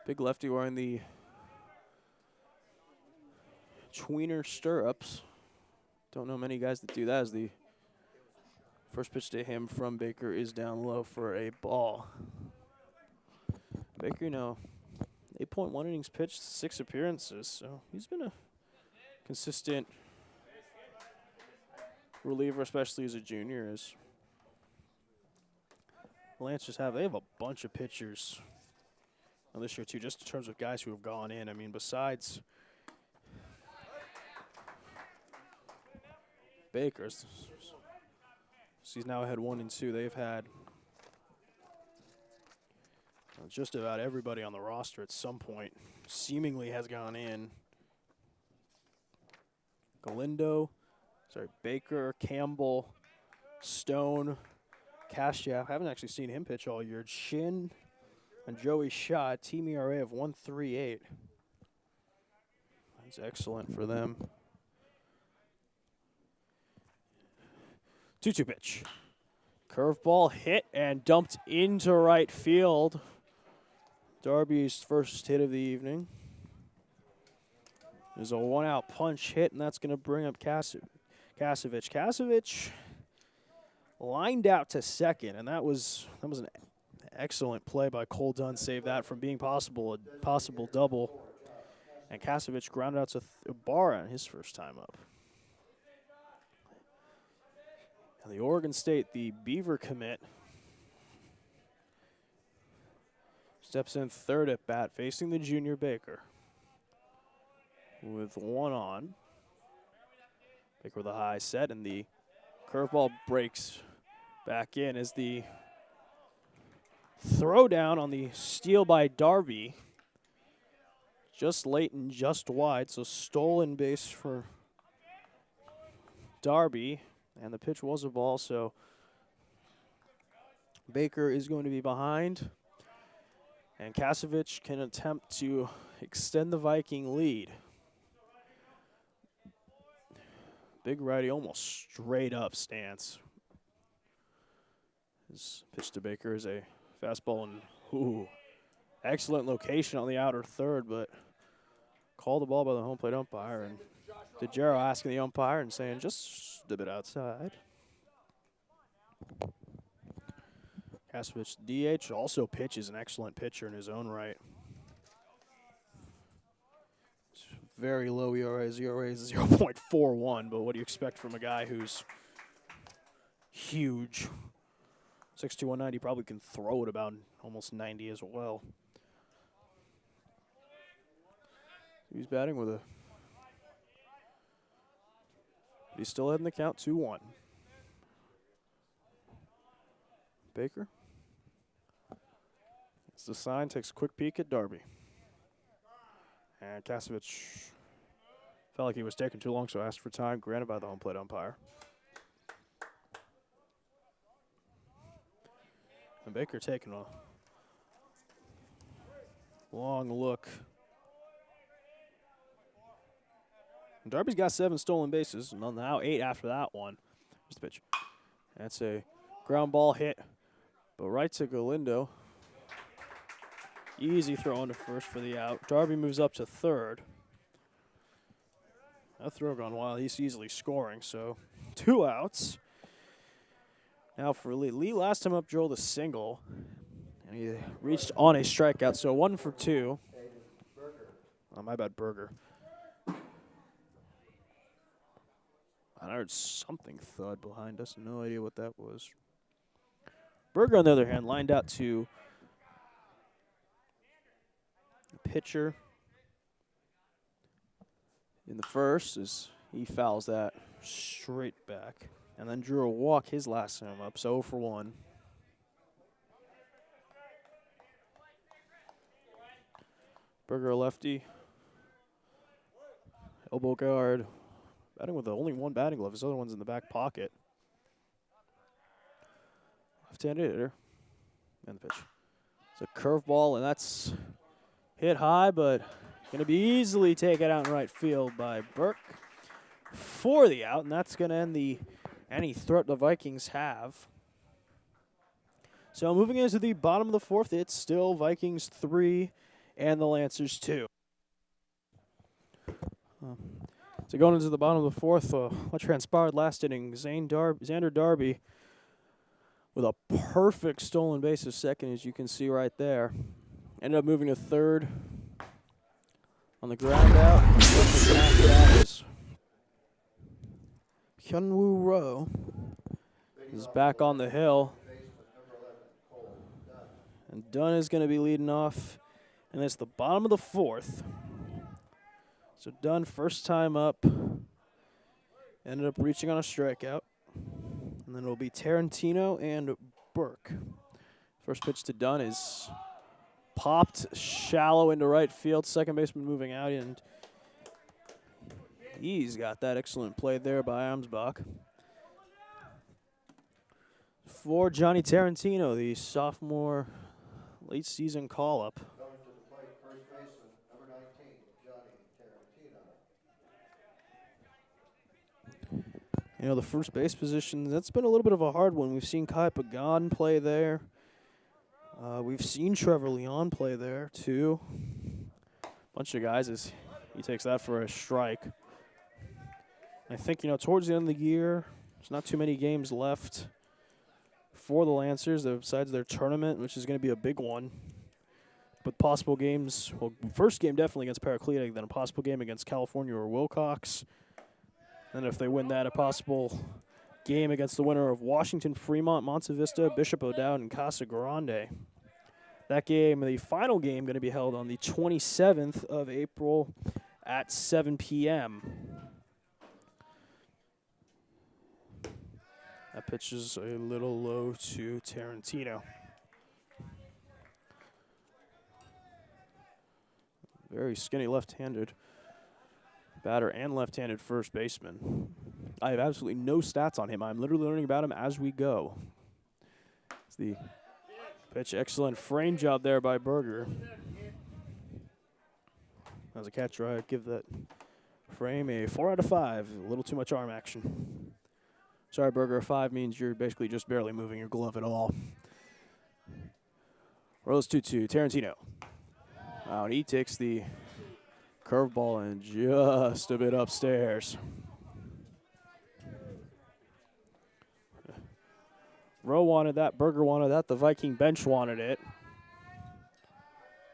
S1: Big lefty wearing the tweener stirrups. Don't know many guys that do that, as the first pitch to him from Baker is down low for a ball. Baker, 8.1 innings pitched, 6 appearances, so he's been a consistent reliever, especially as a junior. As the Lancers have a bunch of pitchers this year too, just in terms of guys who have gone in. I mean, besides Baker's, he's now had 1 and 2. They've had just about everybody on the roster at some point seemingly has gone in. Baker, Campbell, Stone, Kashyap. I haven't actually seen him pitch all year. Shin and Joey Shaw, team ERA of 1.38. That's excellent for them. 2-2 pitch. Curveball hit and dumped into right field. Darby's first hit of the evening. There's a 1-out punch hit, and that's going to bring up Kasevich. Kasevich lined out to second, and that was an excellent play by Cole Dunn. Saved that from being a possible double. And Kasevich grounded out to Ibarra on his first time up. And the Oregon State, the Beaver commit, steps in third at bat, facing the junior Baker. With 1 on. Baker with a high set, and the curveball breaks back in as the throw down on the steal by Darby. Just late and just wide, so stolen base for Darby, and the pitch was a ball, so Baker is going to be behind, and Kasevich can attempt to extend the Viking lead. Big righty, almost straight up stance. His pitch to Baker is a fastball, and excellent location on the outer third, but called the ball by the home plate umpire. And DeGero asking the umpire and saying just a bit outside. Kasevich, DH, also pitches, an excellent pitcher in his own right. Very low ERA. ERA is 0.41, but what do you expect from a guy who's huge? 6'2", 190, probably can throw it about almost 90 as well. He's batting with he's still ahead in the count, 2-1. Baker. Gets the sign, takes a quick peek at Darby. And Kasevich felt like he was taking too long, so asked for time, granted by the home plate umpire. And Baker taking a long look. And Darby's got 7 stolen bases, and now 8 after that one. Here's the pitch. That's a ground ball hit, but right to Galindo. Easy throw into first for the out. Darby moves up to third. That throw gone wild. He's easily scoring, so 2 outs. Now for Lee. Lee last time up drilled a single, and he reached on a strikeout, so 1 for 2. Oh, my bad, Berger. I heard something thud behind us. No idea what that was. Berger, on the other hand, lined out to the pitcher in the first as he fouls that straight back. And then drew a walk his last time up, so 0 for 1. Berger, a lefty. Elbow guard. Batting with only 1 batting glove. His other one's in the back pocket. Left-handed hitter. And the pitch. It's a curveball, and that's hit high, but going to be easily taken out in right field by Burke for the out, and that's going to end any threat the Vikings have. So moving into the bottom of the 4th, it's still Vikings 3 and the Lancers 2. So going into the bottom of the 4th, what transpired last inning, Xander Darby with a perfect stolen base of second, as you can see right there. Ended up moving to third on the ground out. Hyunwoo Rowe is back on the hill. And Dunn is going to be leading off. And it's the bottom of the 4th. So Dunn, first time up, ended up reaching on a strikeout. And then it'll be Tarantino and Burke. First pitch to Dunn is popped shallow into right field. Second baseman moving out, and he's got that excellent play there by Amsbach. For Johnny Tarantino, the sophomore late season call-up.
S2: Coming to the plate, first baseman, number 19, Johnny Tarantino.
S1: You know, the first base position, that's been a little bit of a hard one. We've seen Kai Pagan play there. We've seen Trevor Leon play there, too. Bunch of guys as he takes that for a strike. I think, towards the end of the year, there's not too many games left for the Lancers, besides their tournament, which is going to be a big one. But possible games, well, first game definitely against Paraclete, then a possible game against California or Wilcox. And if they win that, a possible game against the winner of Washington, Fremont, Monte Vista, Bishop O'Dowd, and Casa Grande. That game, the final game, going to be held on the 27th of April at 7 p.m. That pitch is a little low to Tarantino. Very skinny left-handed batter and left-handed first baseman. I have absolutely no stats on him. I'm literally learning about him as we go. It's the pitch. Excellent frame job there by Berger. As a catcher, I give that frame a 4 out of 5. A little too much arm action. Sorry, Berger, a 5 means you're basically just barely moving your glove at all. Rose 2-2, Tarantino. Wow, and he takes the curveball and just a bit upstairs. Rowe wanted that, Berger wanted that, the Viking bench wanted it.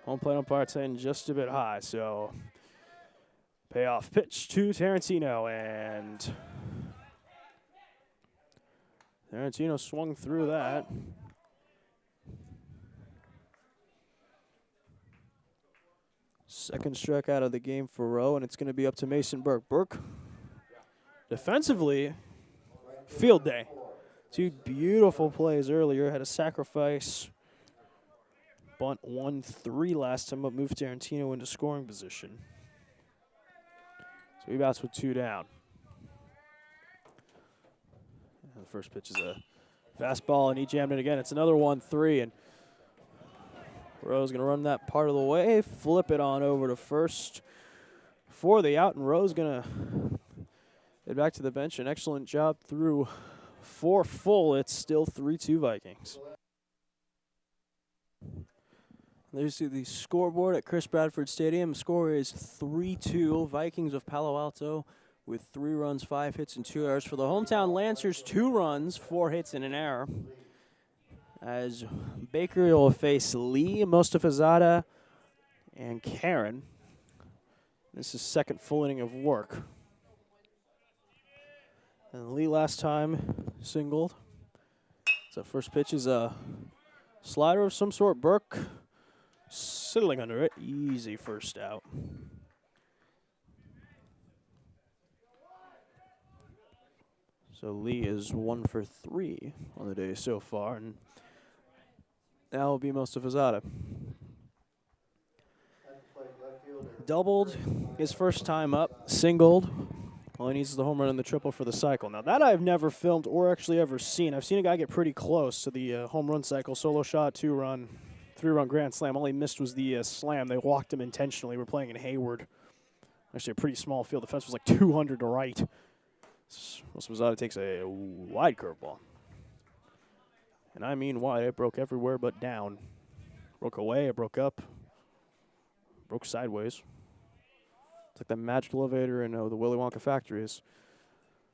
S1: Home plate umpire saying just a bit high, so payoff pitch to Tarantino, and Tarantino swung through that. Second strikeout of the game for Rowe, and it's going to be up to Mason Burke. Burke, defensively, field day. 2 beautiful plays earlier. Had a sacrifice bunt 1-3 last time, but moved Tarantino into scoring position. So he bats with 2 down. And the first pitch is a fastball, and he jammed it again. It's another 1-3, and Rowe's going to run that part of the way, flip it on over to first for the out, and Rowe's going to head back to the bench. An excellent job through 4 full. It's still 3-2 Vikings. There you see the scoreboard at Chris Bradford Stadium. Score is 3-2 Vikings of Palo Alto with 3 runs, 5 hits, and 2 errors. For the hometown Lancers, 2 runs, 4 hits, and an error. As Baker will face Lee, Mostafazada, and Karen. This is second full inning of work. And Lee last time singled. So first pitch is a slider of some sort. Burke settling under it. Easy first out. So Lee is 1 for 3 on the day so far, and that will be Mostafazada. Doubled his first time up, singled. All he needs is the home run and the triple for the cycle. Now that I've never filmed or actually ever seen. I've seen a guy get pretty close to the home run cycle. Solo shot, 2-run, 3-run grand slam. All he missed was the slam. They walked him intentionally. We're playing in Hayward. Actually a pretty small field. The fence was like 200 to right. Mostafazada takes a wide curveball. And I mean wide. It broke everywhere but down. Broke away, it broke up. Broke sideways. It's like that magic elevator in the Willy Wonka factory is.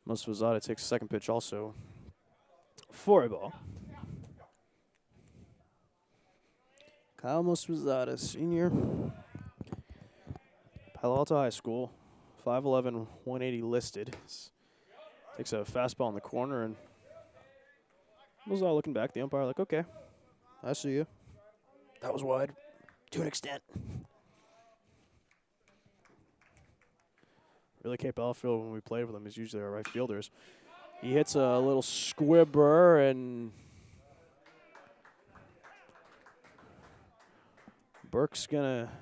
S1: Mostafazada takes the second pitch also for a ball. Kyle Mostafazada, senior. Palo Alto High School. 5'11", 180 listed. Takes a fastball in the corner, and Mostafazada looking back. The umpire like, okay, I see you. That was wide to an extent. Really, Cape Elfield, when we played with him, is usually our right fielders. He hits a little squibber, and Burke's going to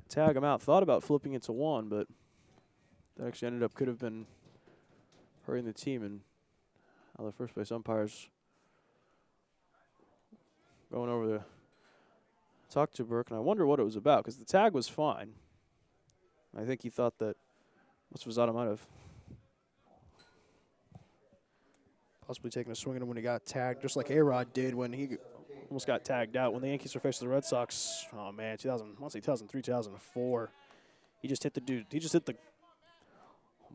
S1: tag him out. Thought about flipping it to 1, but that actually ended up could have been hurting the team, and the first base umpire's going over to talk to Burke, and I wonder what it was about, because the tag was fine. I think he thought that Mostafazada might have possibly taken a swing at him when he got tagged, just like A-Rod did when he almost got tagged out. When the Yankees were facing the Red Sox, oh man, 2003, 2004. He just hit the dude. He just hit the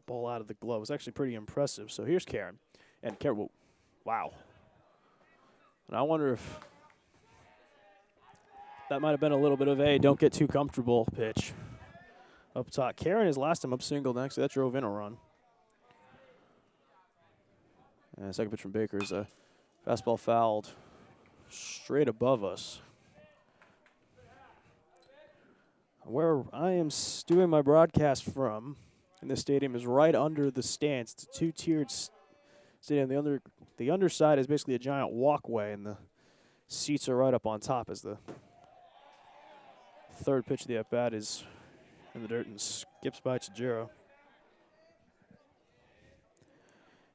S1: ball out of the glove. It was actually pretty impressive. So here's Karen. And Karen, wow. And I wonder if that might have been a little bit of a don't get too comfortable pitch up top. Karen is last time up singled. Actually, that drove in a run. And second pitch from Baker is a fastball fouled straight above us. Where I am doing my broadcast from in this stadium is right under the stands. It's a 2-tiered stadium. The underside is basically a giant walkway, and the seats are right up on top as the third pitch of the at-bat is in the dirt and skips by Chijiro.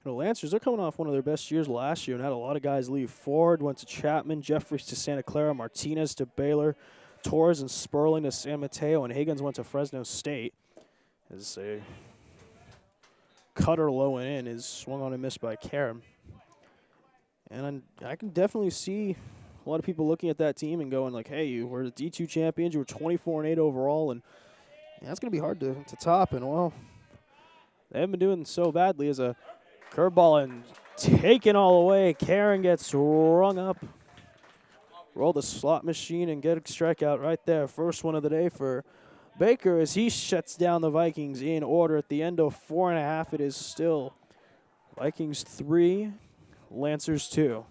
S1: The Lancers, they're coming off one of their best years last year and had a lot of guys leave. Ford went to Chapman, Jeffries to Santa Clara, Martinez to Baylor, Torres and Sperling to San Mateo, and Higgins went to Fresno State. As a cutter low and in is swung on and missed by Karam. And I can definitely see a lot of people looking at that team and going like, hey, you were the D2 champions, you were 24-8 overall, and that's going to be hard to top. And, well, they haven't been doing so badly as a curveball and taken all the way. Karen gets rung up. Roll the slot machine and get a strikeout right there. First one of the day for Baker as he shuts down the Vikings in order. At the end of 4.5, it is still Vikings 3, Lancers 2.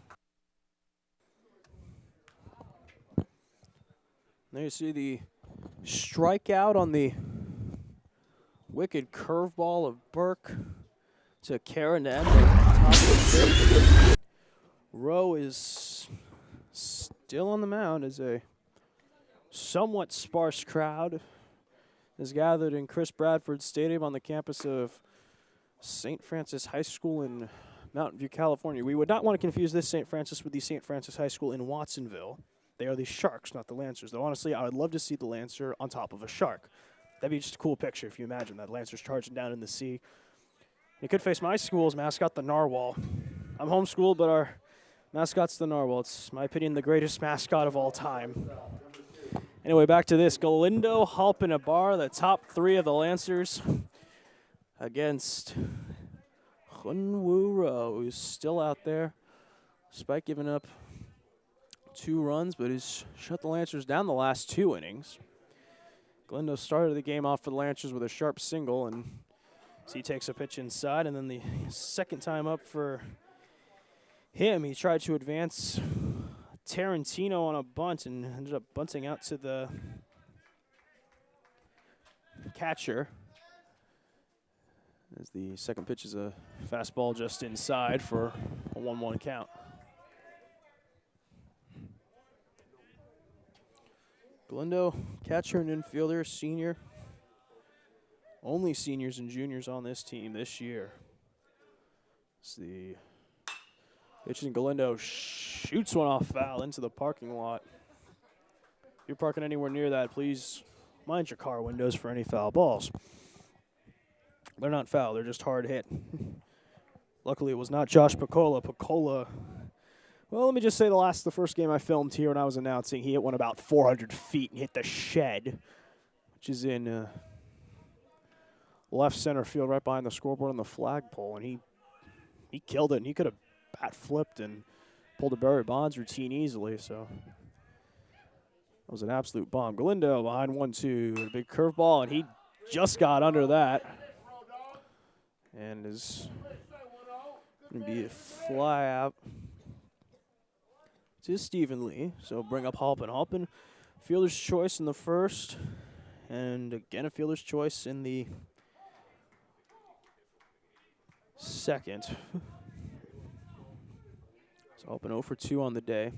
S1: There you see the strikeout on the wicked curveball of Burke to Karen to end the top of the fifth. Rowe is still on the mound as a somewhat sparse crowd is gathered in Chris Bradford Stadium on the campus of St. Francis High School in Mountain View, California. We would not want to confuse this St. Francis with the St. Francis High School in Watsonville. They are the Sharks, not the Lancers. Though honestly, I would love to see the Lancer on top of a shark. That'd be just a cool picture if you imagine that Lancer's charging down in the sea. It could face my school's mascot, the Narwhal. I'm homeschooled, but our mascot's the Narwhal. It's, in my opinion, the greatest mascot of all time. Anyway, back to this. Galindo, Halpin, Ibarra, the top three of the Lancers against Hunwoo Rowe, who's still out there, despite giving up 2 runs, but he's shut the Lancers down the last 2 innings. Galindo started the game off for the Lancers with a sharp single, and so he takes a pitch inside, and then the second time up for him, he tried to advance Tarantino on a bunt and ended up bunting out to the catcher. As the second pitch is a fastball just inside for a 1-1 count. Galindo, catcher and infielder, senior. Only seniors and juniors on this team this year. It's the pitch, and Galindo shoots one off foul into the parking lot. If you're parking anywhere near that, please mind your car windows for any foul balls. They're not foul, they're just hard hit. Luckily, it was not Josh Picola. Picola, well, let me just say the first game I filmed here when I was announcing, he hit one about 400 feet and hit the shed, which is in left center field right behind the scoreboard on the flagpole, and he killed it, and he could have bat flipped and pulled a Barry Bonds routine easily, so that was an absolute bomb. Galindo behind 1-2, a big curveball, and he just got under that and is going to be a fly out to Stephen Lee. So bring up Halpin. Halpin, fielder's choice in the first, and again a fielder's choice in the second. So Halpin 0 for 2 on the day.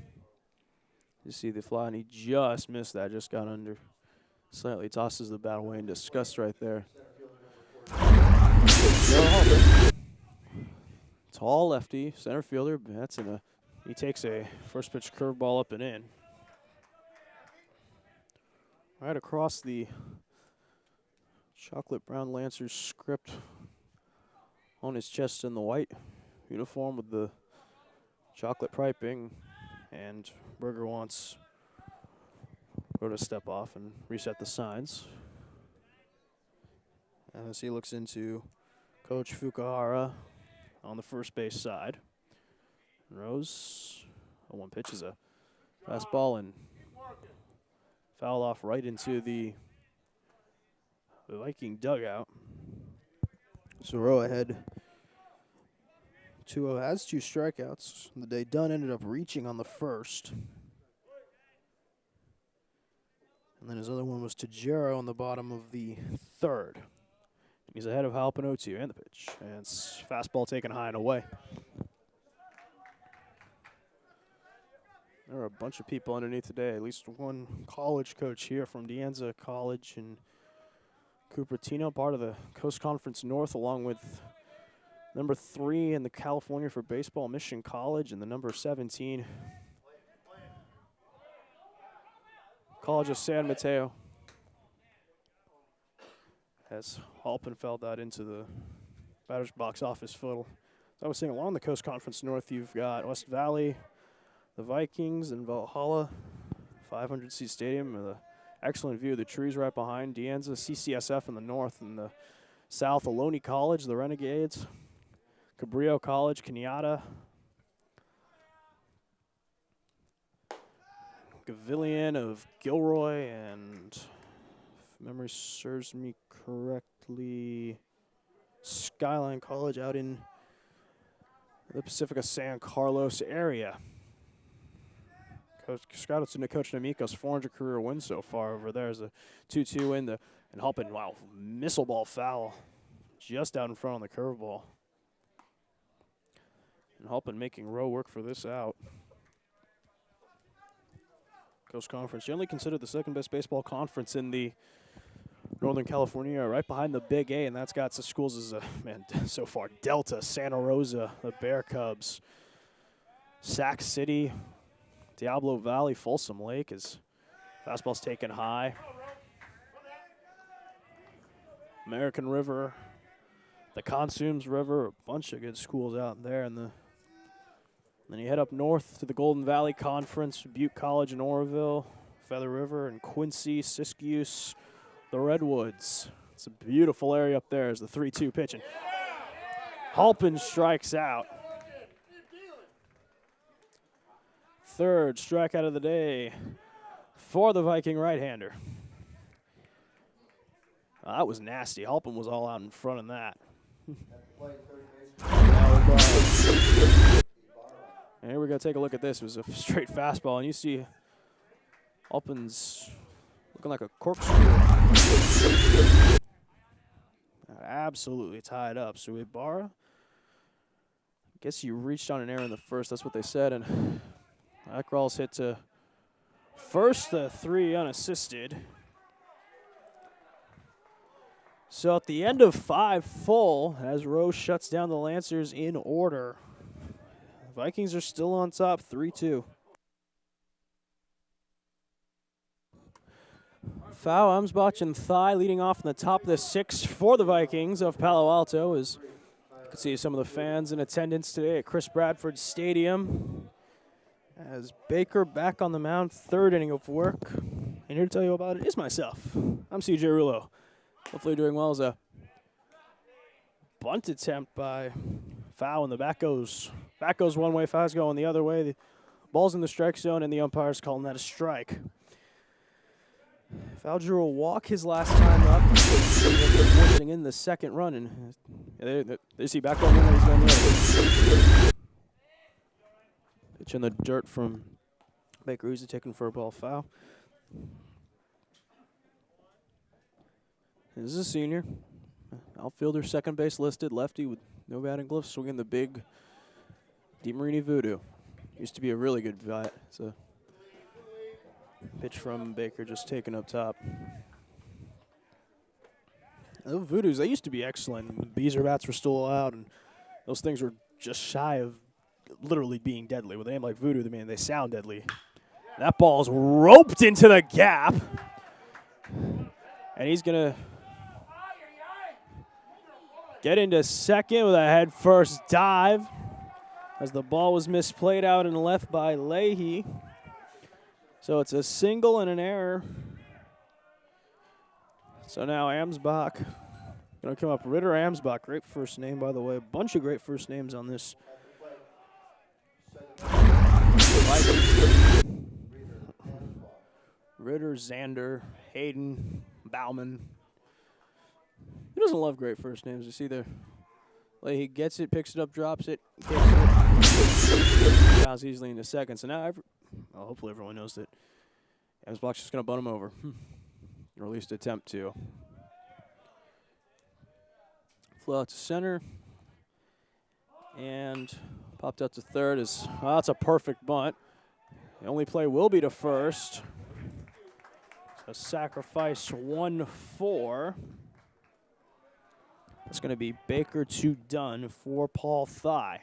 S1: You see the fly, and he just missed that, just got under. Slightly tosses the bat away in disgust right there. Tall lefty, center fielder, bats in a. He takes a first pitch curveball up and in. Right across the chocolate brown Lancers script on his chest in the white uniform with the chocolate piping, and Berger wants Rowe to step off and reset the signs. As he looks into Coach Fukuhara on the first base side. Rose, one pitch is a fastball and foul off right into the Viking dugout. So Rowe ahead 2-0, has 2 strikeouts. The day Dunn ended up reaching on the first. And then his other one was Tajero on the bottom of the third. He's ahead of Halpin 0-2, and the pitch. And it's fastball taken high and away. There are a bunch of people underneath today, at least one college coach here from De Anza College in Cupertino, part of the Coast Conference North, along with number 3 in the California for Baseball, Mission College, and the number 17, College of San Mateo. As Halpin fell that into the batter's box off his foot. As I was saying, along the Coast Conference North, you've got West Valley, the Vikings, and Valhalla, 500-seat stadium with an excellent view of the trees right behind. De Anza, CCSF in the north, and the south, Ohlone College, the Renegades, Cabrillo College, Kenyatta, Gavillion of Gilroy, and if memory serves me correctly, Skyline College out in the Pacifica San Carlos area. Shout out to Coach Namiko's 400 career wins so far over there. As a 2-2 win, and Halpin, wow, missile ball foul just out in front on the curveball. And Halpin making Rowe work for this out. Coast Conference, generally considered the second best baseball conference in the Northern California area, right behind the Big A, and that's got some schools as, man, so far, Delta, Santa Rosa, the Bear Cubs, Sac City, Diablo Valley, Folsom Lake is fastball's taken high. American River, the Consums River, a bunch of good schools out there. And then you head up north to the Golden Valley Conference, Butte College in Oroville, Feather River and Quincy, Siskiyou, the Redwoods. It's a beautiful area up there as the 3-2 pitch. And Halpin strikes out. Third strikeout of the day for the Viking right-hander. That was nasty. Halpin was all out in front of that. And here we're going to take a look at this. It was a straight fastball, and you see Halpin's looking like a corkscrew. Absolutely tied up. So Ibarra, I guess he reached on an error in the first. That's what they said. And Eckroll's hit to first, the 3 unassisted. So at the end of 5 full, as Rose shuts down the Lancers in order, the Vikings are still on top, 3-2. Foul, Amsbach and Thigh leading off in the top of the 6th for the Vikings of Palo Alto. As you can see some of the fans in attendance today at Chris Bradford Stadium. As Baker back on the mound, 3rd inning of work. And here to tell you about it is myself. I'm CJ Rulo. Hopefully doing well as a bunt attempt by Foul, and the back goes one way, Foul's going the other way. The ball's in the strike zone, and the umpire's calling that a strike. Foul drew a walk his last time up, forcing in the 2nd run, and they see back on one way, he's going the other. Pitch in the dirt from Baker Uzi, taken for a ball foul. This is a senior. Outfielder, second base listed, lefty with no batting gloves, swinging the big DeMarini Voodoo. Used to be a really good bat. It's a pitch from Baker just taken up top. The Voodoos, they used to be excellent. The Beezer bats were still out, and those things were just shy of literally being deadly. With a name like Voodoo, they sound deadly. That ball's roped into the gap. And he's going to get into second with a head-first dive as the ball was misplayed out and left by Leahy. So it's a single and an error. So now Amsbach going to come up. Ritter Amsbach, great first name, by the way. A bunch of great first names on this. Ritter, Xander, Hayden, Bauman. Who doesn't love great first names? You see there. Like he gets it, picks it up, drops it, kicks it. Bounce easily into second. So now, hopefully everyone knows that Amsbach's just going to bunt him over. Or at least attempt to. Flew out to center. And popped out to third. That's a perfect bunt. The only play will be to first. So sacrifice 1-4. It's going to be Baker to Dunn for Paul Thigh.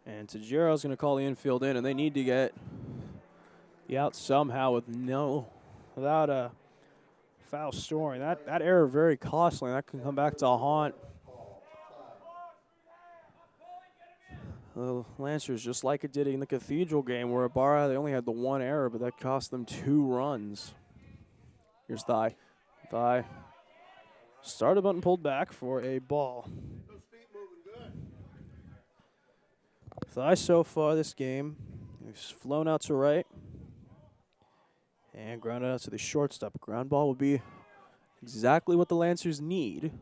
S1: And Tajero's going to call the infield in, and they need to get the out somehow without a foul storing. That error very costly. That can come back to haunt the Lancers, just like it did in the Cathedral game where Ibarra, they only had the 1 error, but that cost them 2 runs. Here's Thigh. Thigh started button pulled back for a ball. Thigh so far this game, he's flown out to right and grounded out to the shortstop. Ground ball will be exactly what the Lancers need.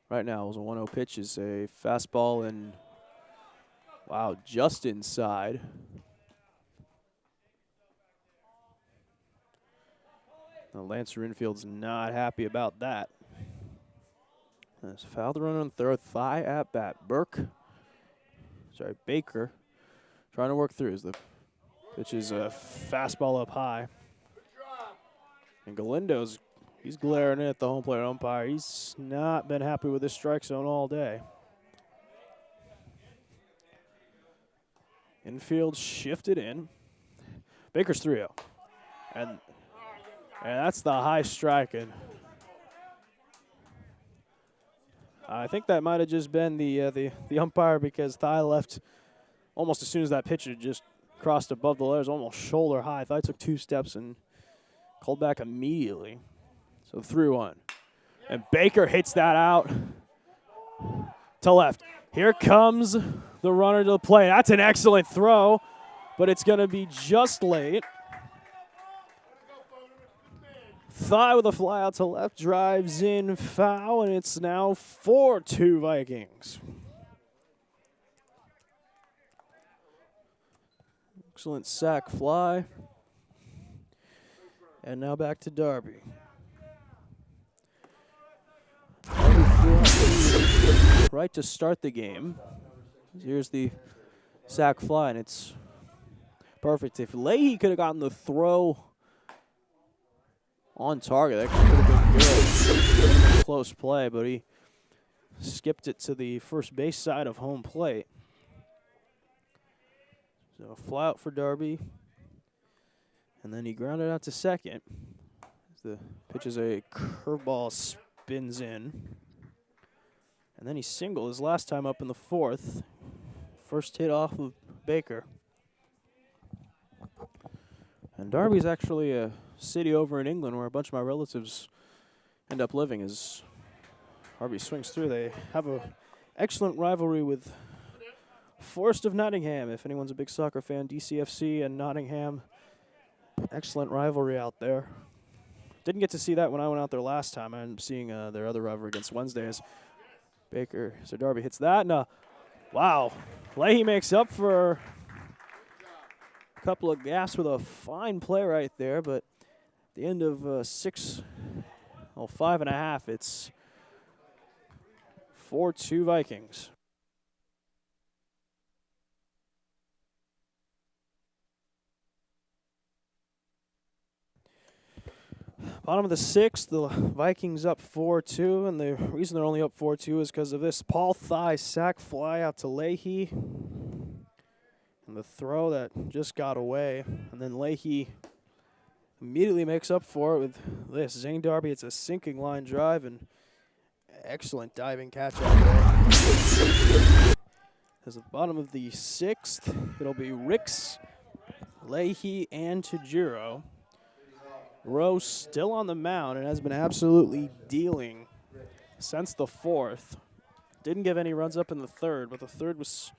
S1: Right now, it was a 1-0 pitch, is a fastball and, wow, just inside. The Lancer infield's not happy about that. There's foul to run on third, thigh at bat. Baker trying to work through as the pitch is a fastball up high. And Galindo's, he's glaring in at the home plate umpire. He's not been happy with this strike zone all day. Infield shifted in. Baker's 3-0. And that's the high strike. And I think that might have just been the umpire, because Thigh left almost as soon as that pitcher just crossed above the letters, almost shoulder high. Thigh took 2 steps and called back immediately. So 3-1. And Baker hits that out to left. Here comes the runner to the plate. That's an excellent throw, but it's going to be just late. Thigh with a fly out to left, drives in foul, and it's now 4-2 Vikings. Excellent sac fly. And now back to Darby. Right to start the game. Here's the sac fly, and it's perfect. If Leahy could have gotten the throw on target, that could have been good. Close play, but he skipped it to the first base side of home plate. So fly out for Darby. And then he grounded out to second. The pitch is a curveball, spins in. And then he singled his last time up in the 4th. First hit off of Baker. And Darby's actually a city over in England where a bunch of my relatives end up living. As Darby swings through, they have an excellent rivalry with Forest of Nottingham. If anyone's a big soccer fan, DCFC and Nottingham, excellent rivalry out there. Didn't get to see that when I went out there last time. I'm seeing their other rivalry against Wednesdays. Baker, so Darby hits that. And wow, Leahy makes up for a couple of gaps with a fine play right there. But at the end of 5.5, it's 4-2 Vikings. Bottom of the 6th, the Vikings up 4-2, and the reason they're only up 4-2 is because of this Paul Thigh sac fly out to Leahy, and the throw that just got away, and then Leahy immediately makes up for it with this. Zane Darby, it's a sinking line drive, and excellent diving catch out there. As at the bottom of the 6th, it'll be Ricks, Leahy, and Tajiro. Rowe still on the mound and has been absolutely dealing since the 4th. Didn't give any runs up in the 3rd, but the 3rd was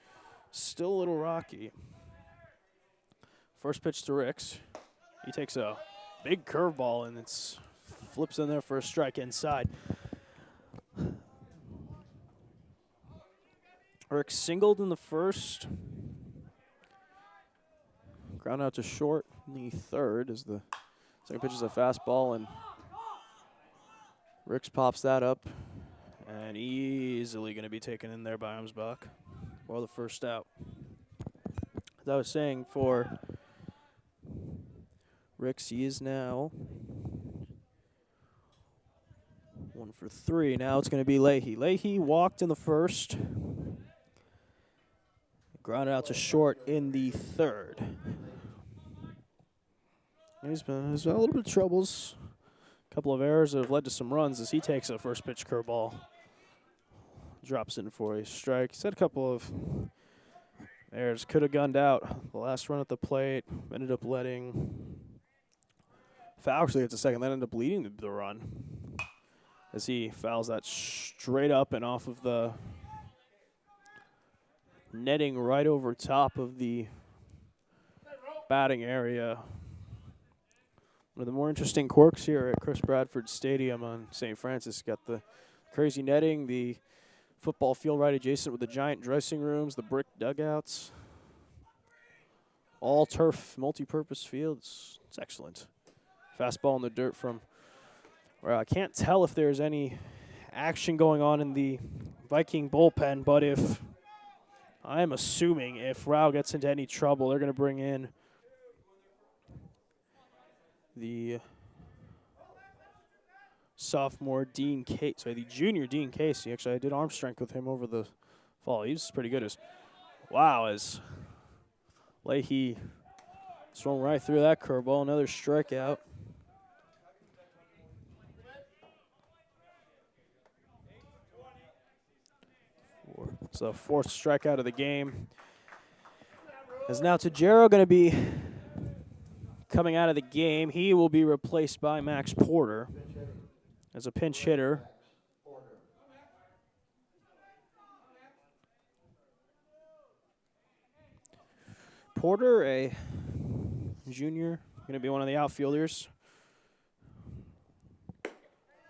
S1: still a little rocky. First pitch to Ricks. He takes a big curveball and it's flips in there for a strike inside. Ricks singled in the 1st. Ground out to short in the 3rd as the second pitch is a fastball, and Ricks pops that up, and easily going to be taken in there by Armsbach for the first out. As I was saying, for Ricks, he is now 1 for 3. Now it's going to be Leahy. Leahy walked in the 1st, grounded out to short in the 3rd. He's had a little bit of troubles. A couple of errors that have led to some runs as he takes a first pitch curveball. Drops in for a strike. He's had a couple of errors. Could have gunned out. The last run at the plate ended up letting foul actually at the second. That ended up leading the run as he fouls that straight up and off of the netting right over top of the batting area. One of the more interesting quirks here at Chris Bradford Stadium on St. Francis. Got the crazy netting, the football field right adjacent with the giant dressing rooms, the brick dugouts. All turf, multi-purpose fields. It's excellent. Fastball in the dirt from where I can't tell if there's any action going on in the Viking bullpen, but I'm assuming if Rao gets into any trouble, they're going to bring in the sophomore Dean Casey, the junior Dean Casey. Actually, I did arm strength with him over the fall. He's pretty good. As Leahy swung right through that curveball. Another strikeout. So fourth strikeout of the game. As now Tajero going to be coming out of the game. He will be replaced by Max Porter as a pinch hitter. Porter, a junior, going to be one of the outfielders.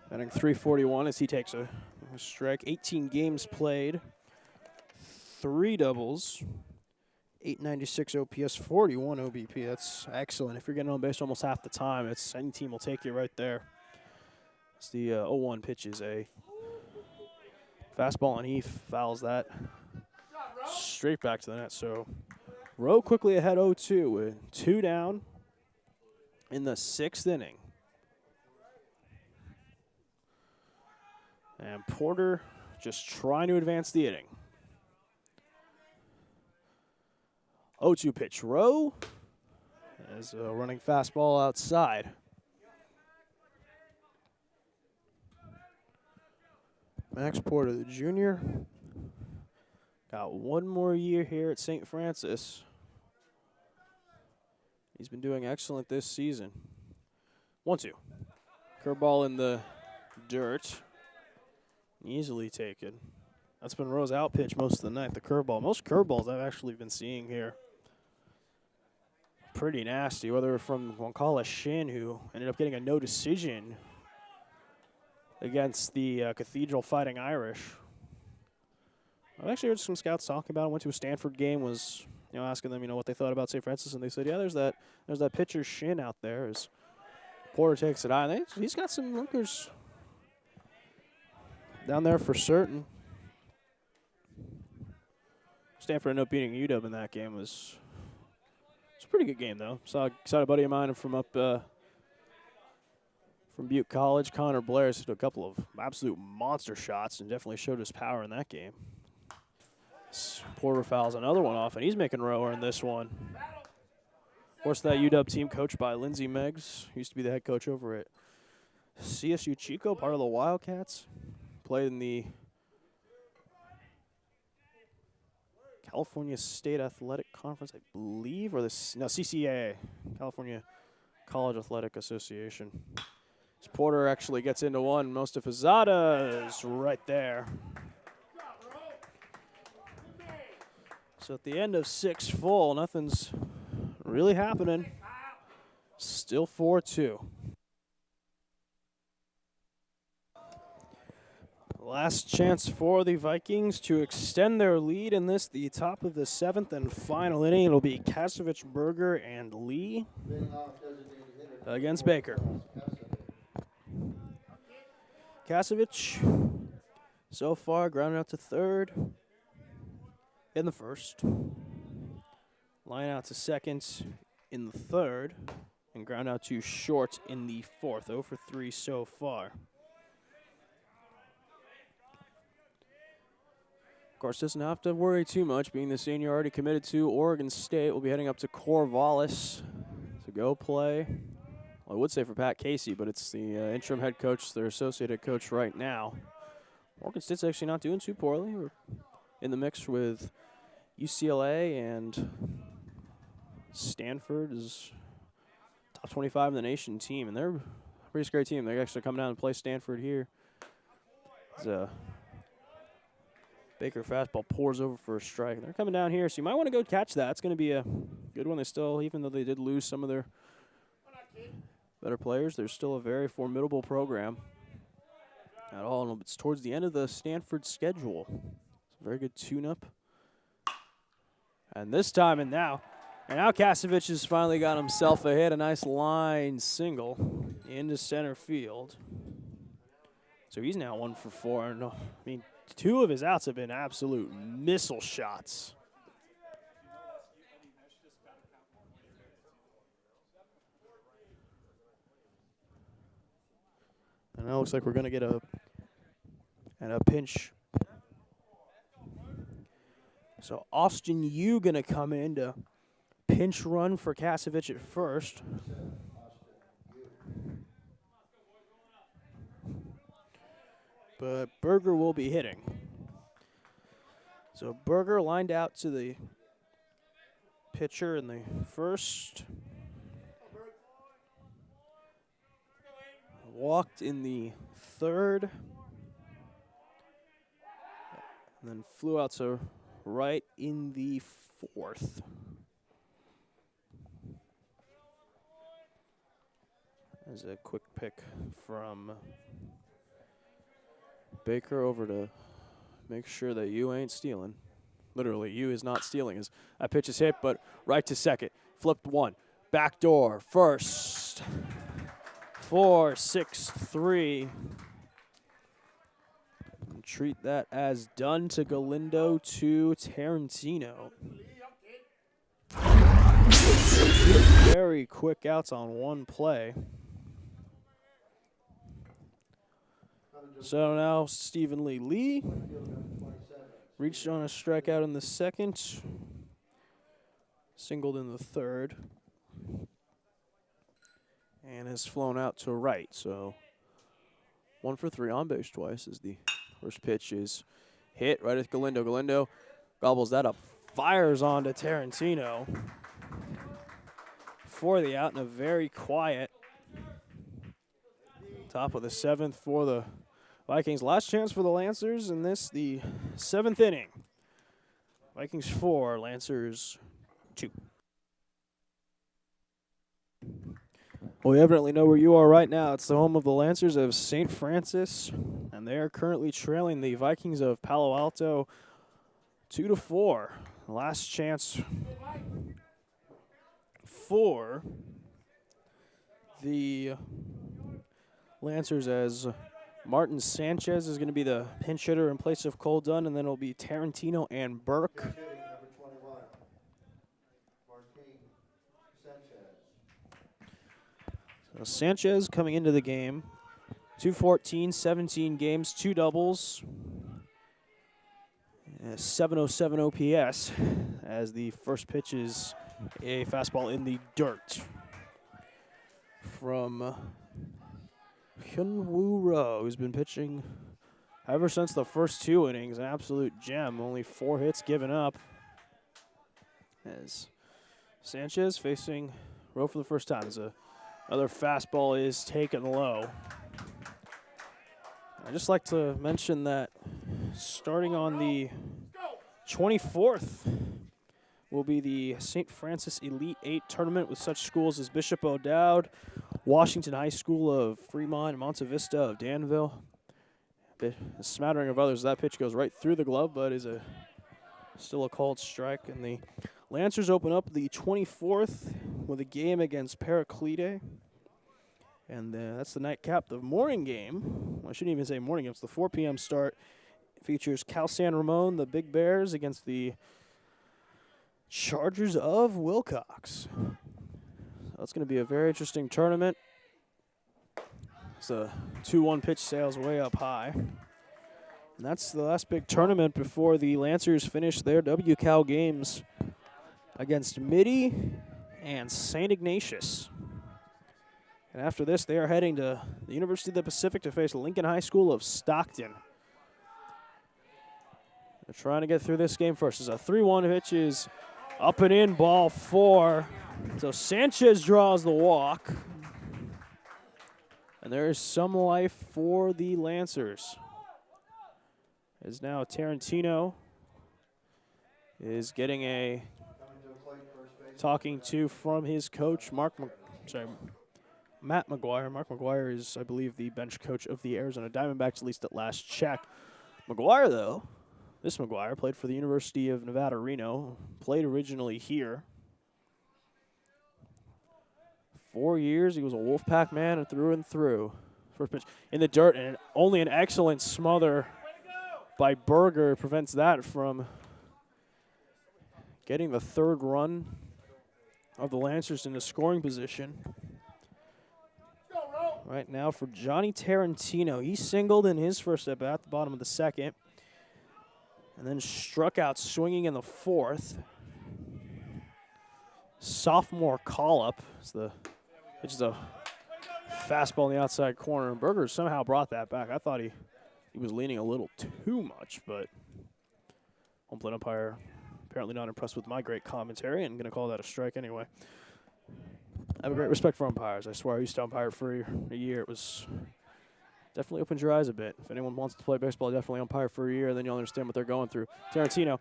S1: Batting .341 as he takes a strike. 18 games played, 3 doubles, 896 OPS, 41 OBP. That's excellent. If you're getting on base almost half the time, any team will take you right there. It's the 0-1 pitch is a fastball, and he fouls that straight back to the net. So Rowe quickly ahead 0-2 with 2 down in the 6th inning. And Porter just trying to advance the inning. 0-2 pitch. Rowe as a running fastball outside. Max Porter, the junior, got 1 more year here at St. Francis. He's been doing excellent this season. 1-2. Curveball in the dirt. Easily taken. That's been Rowe's out pitch most of the night, the curveball. Most curveballs I've actually been seeing here. Pretty nasty, whether from Wankala Shin, who ended up getting a no decision against the Cathedral Fighting Irish. I've actually heard some scouts talking about it. Went to a Stanford game, was asking them what they thought about St. Francis, and they said, yeah, there's that pitcher Shin out there as Porter takes it on. He's got some lookers down there for certain. Stanford ended up beating UW in that game. It's a pretty good game, though. Saw a buddy of mine from up from Butte College, Connor Blair, hit a couple of absolute monster shots and definitely showed his power in that game. Porter fouls another one off, and he's making Rowe in this one. Of course, that UW team coached by Lindsey Meggs, used to be the head coach over at CSU Chico, part of the Wildcats. Played in the California State Athletic Conference, I believe, or CCAA, California College Athletic Association. As Porter actually gets into one. Mostafizada is right there. So at the end of 6 full, nothing's really happening. Still 4-2. Last chance for the Vikings to extend their lead in this, the top of the 7th and final inning. It'll be Kasevich, Berger, and Lee against Baker. Kasevich, so far, grounded out to 3rd in the 1st. Line out to 2nd in the 3rd, and ground out to short in the 4th. 0 for 3 so far. Of course, doesn't have to worry too much, being the senior already committed to Oregon State. We'll be heading up to Corvallis to go play. Well, I would say for Pat Casey, but it's the interim head coach, their associate head coach right now. Oregon State's actually not doing too poorly. We're in the mix with UCLA, and Stanford is top 25 in the nation team, and they're a pretty scary team. They're actually coming down and play Stanford here. It's a Baker fastball pours over for a strike. They're coming down here, so you might want to go catch that. It's going to be a good one. They still, even though they did lose some of their better players, they're still a very formidable program at all. And it's towards the end of the Stanford schedule. It's a very good tune-up. And this time and now Kasevich has finally got himself a hit, a nice line single into center field. So he's now 1 for 4. And, I mean, 2 of his outs have been absolute missile shots. And it looks like we're going to get a pinch. So Austin Yu going to come in to pinch run for Kasevich at first. But Berger will be hitting. So Berger lined out to the pitcher in the first. Walked in the third. And then flew out to right in the fourth. There's a quick pick from Baker over to make sure that you ain't stealing. Literally, you is not stealing. That pitch is hit, but right to second. Flipped one. Back door. First. 4-6-3. Treat that as done to Galindo to Tarantino. Very quick outs on one play. So now Stephen Lee reached on a strikeout in the second, singled in the third, and has flown out to right. So 1 for 3 on base twice as the first pitch is hit right at Galindo. Galindo gobbles that up, fires on to Tarantino for the out in a very quiet top of the 7th for the Vikings. Last chance for the Lancers in this, the 7th inning. Vikings 4, Lancers 2. Well, we evidently know where you are right now. It's the home of the Lancers of St. Francis, and they are currently trailing the Vikings of Palo Alto 2-4. Last chance for the Lancers as Martin Sanchez is going to be the pinch hitter in place of Cole Dunn, and then it'll be Tarantino and Burke. So Sanchez coming into the game, 214, 17 games, 2 doubles, 707 OPS as the first pitch is a fastball in the dirt from Hyun-Woo Roh, who's been pitching ever since the first 2 innings. An absolute gem. Only 4 hits given up. As Sanchez facing Roh for the first time. As another fastball is taken low. I'd just like to mention that starting on the 24th will be the St. Francis Elite 8 tournament with such schools as Bishop O'Dowd, Washington High School of Fremont, Monte Vista of Danville. A smattering of others. That pitch goes right through the glove, but is still a called strike. And the Lancers open up the 24th with a game against Paraclete. And that's the nightcap. The morning game, well, I shouldn't even say morning game, it's the 4 p.m. start. It features Cal San Ramon, the Big Bears, against the Chargers of Wilcox. That's going to be a very interesting tournament. It's a 2-1 pitch sails way up high. And that's the last big tournament before the Lancers finish their WCal games against Mitty and St. Ignatius. And after this, they are heading to the University of the Pacific to face Lincoln High School of Stockton. They're trying to get through this game first. It's a 3-1 pitch is up and in, ball 4. So Sanchez draws the walk. And there is some life for the Lancers. As now Tarantino is getting a talking to from his coach, Matt McGuire. Mark McGuire is, I believe, the bench coach of the Arizona Diamondbacks, at least at last check. McGuire, though, this McGuire played for the University of Nevada, Reno, played originally here. 4 years, he was a Wolfpack man through and through. First pitch in the dirt, and only an excellent smother by Berger prevents that from getting the third run of the Lancers into scoring position. Right now for Johnny Tarantino. He singled in his first at bat, the bottom of the second, and then struck out swinging in the fourth. Sophomore call-up. Which is a fastball in the outside corner, and Berger somehow brought that back. I thought he was leaning a little too much, but home plate umpire apparently not impressed with my great commentary and going to call that a strike anyway. I have a great respect for umpires. I swear I used to umpire for a year. It was definitely opened your eyes a bit. If anyone wants to play baseball, definitely umpire for a year, and then you'll understand what they're going through. Tarantino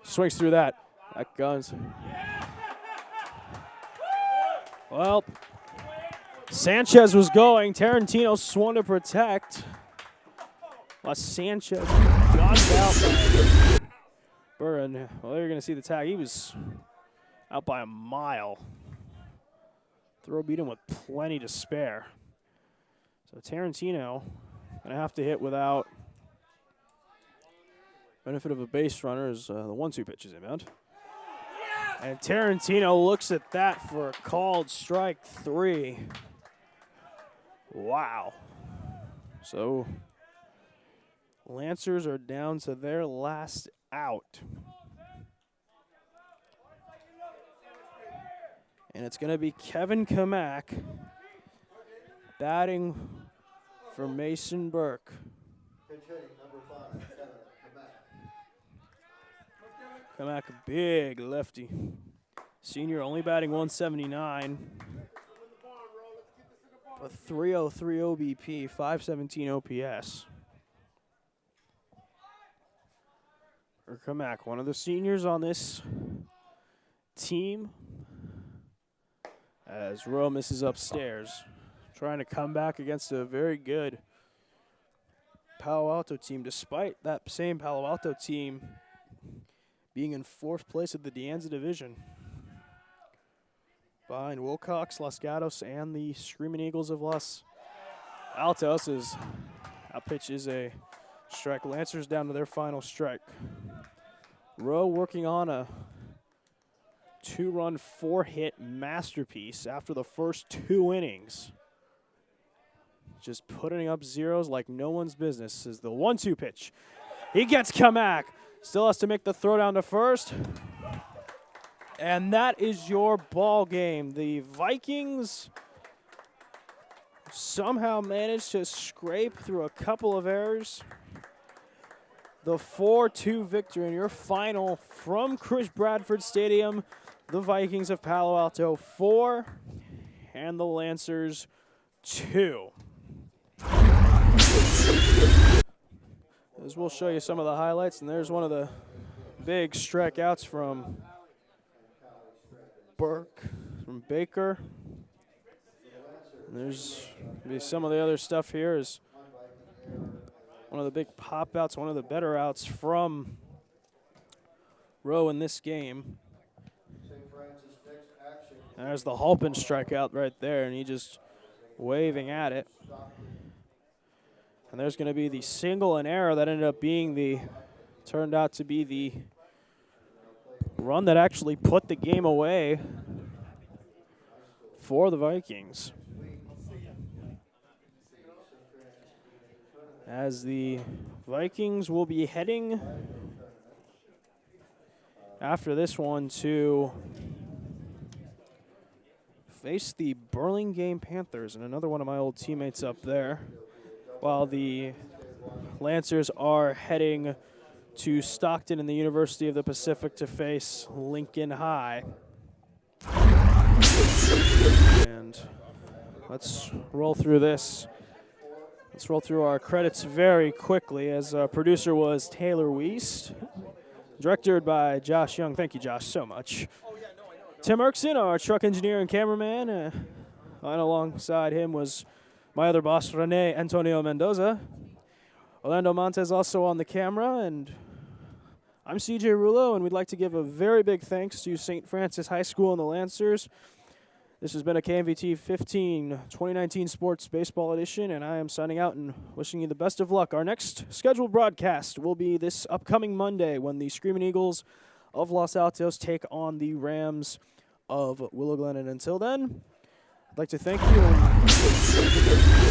S1: swings through that. That guns. Well, Sanchez was going. Tarantino swung to protect. While Sanchez guns out. Burren, well, you're going to see the tag. He was out by a mile. Throw beat him with plenty to spare. So Tarantino going to have to hit without benefit of a base runner as the 1-2 pitch is inbound. And Tarantino looks at that for a called strike 3. Wow. So Lancers are down to their last out. And it's going to be Kevin Kamak batting for Mason Burke.
S2: Pitch hitting number 5, Kamak.
S1: Kamak, a big lefty. Senior only batting 179. A 303 OBP, 517 OPS. For Kamak, one of the seniors on this team, as Rowe misses upstairs, trying to come back against a very good Palo Alto team, despite that same Palo Alto team being in 4th place of the De Anza division, behind Wilcox, Los Gatos, and the Screaming Eagles of Los Altos. That pitch is a strike. Lancers down to their final strike. Rowe working on a 2-run, 4-hit masterpiece after the first 2 innings. Just putting up zeros like no one's business. This is the 1-2 pitch. He gets Kamak. Still has to make the throw down to first. And that is your ball game. The Vikings somehow managed to scrape through a couple of errors. The 4-2 victory in your final from Chris Bradford Stadium. The Vikings of Palo Alto 4 and the Lancers 2. As we'll show you some of the highlights, and there's one of the big strikeouts from Burke, from Baker. And there's maybe some of the other stuff here is one of the big pop outs, one of the better outs from Rowe in this game. There's the Halpin strikeout right there, and he just waving at it. And there's going to be the single and error that ended up being turned out to be the run that actually put the game away for the Vikings. As the Vikings will be heading after this one to face the Burlingame Panthers, and another one of my old teammates up there, while the Lancers are heading to Stockton and the University of the Pacific to face Lincoln High. And let's roll through this. Let's roll through our credits very quickly, as our producer was Taylor Wiest, directed by Josh Young. Thank you, Josh, so much. Tim Erkson, our truck engineer and cameraman, and alongside him was my other boss, Rene Antonio Mendoza. Orlando Montes also on the camera, and I'm CJ Rulo, and we'd like to give a very big thanks to St. Francis High School and the Lancers. This has been a KMVT 15 2019 Sports Baseball Edition, and I am signing out and wishing you the best of luck. Our next scheduled broadcast will be this upcoming Monday when the Screaming Eagles of Los Altos take on the Rams of Willow Glen. And until then, I'd like to thank you.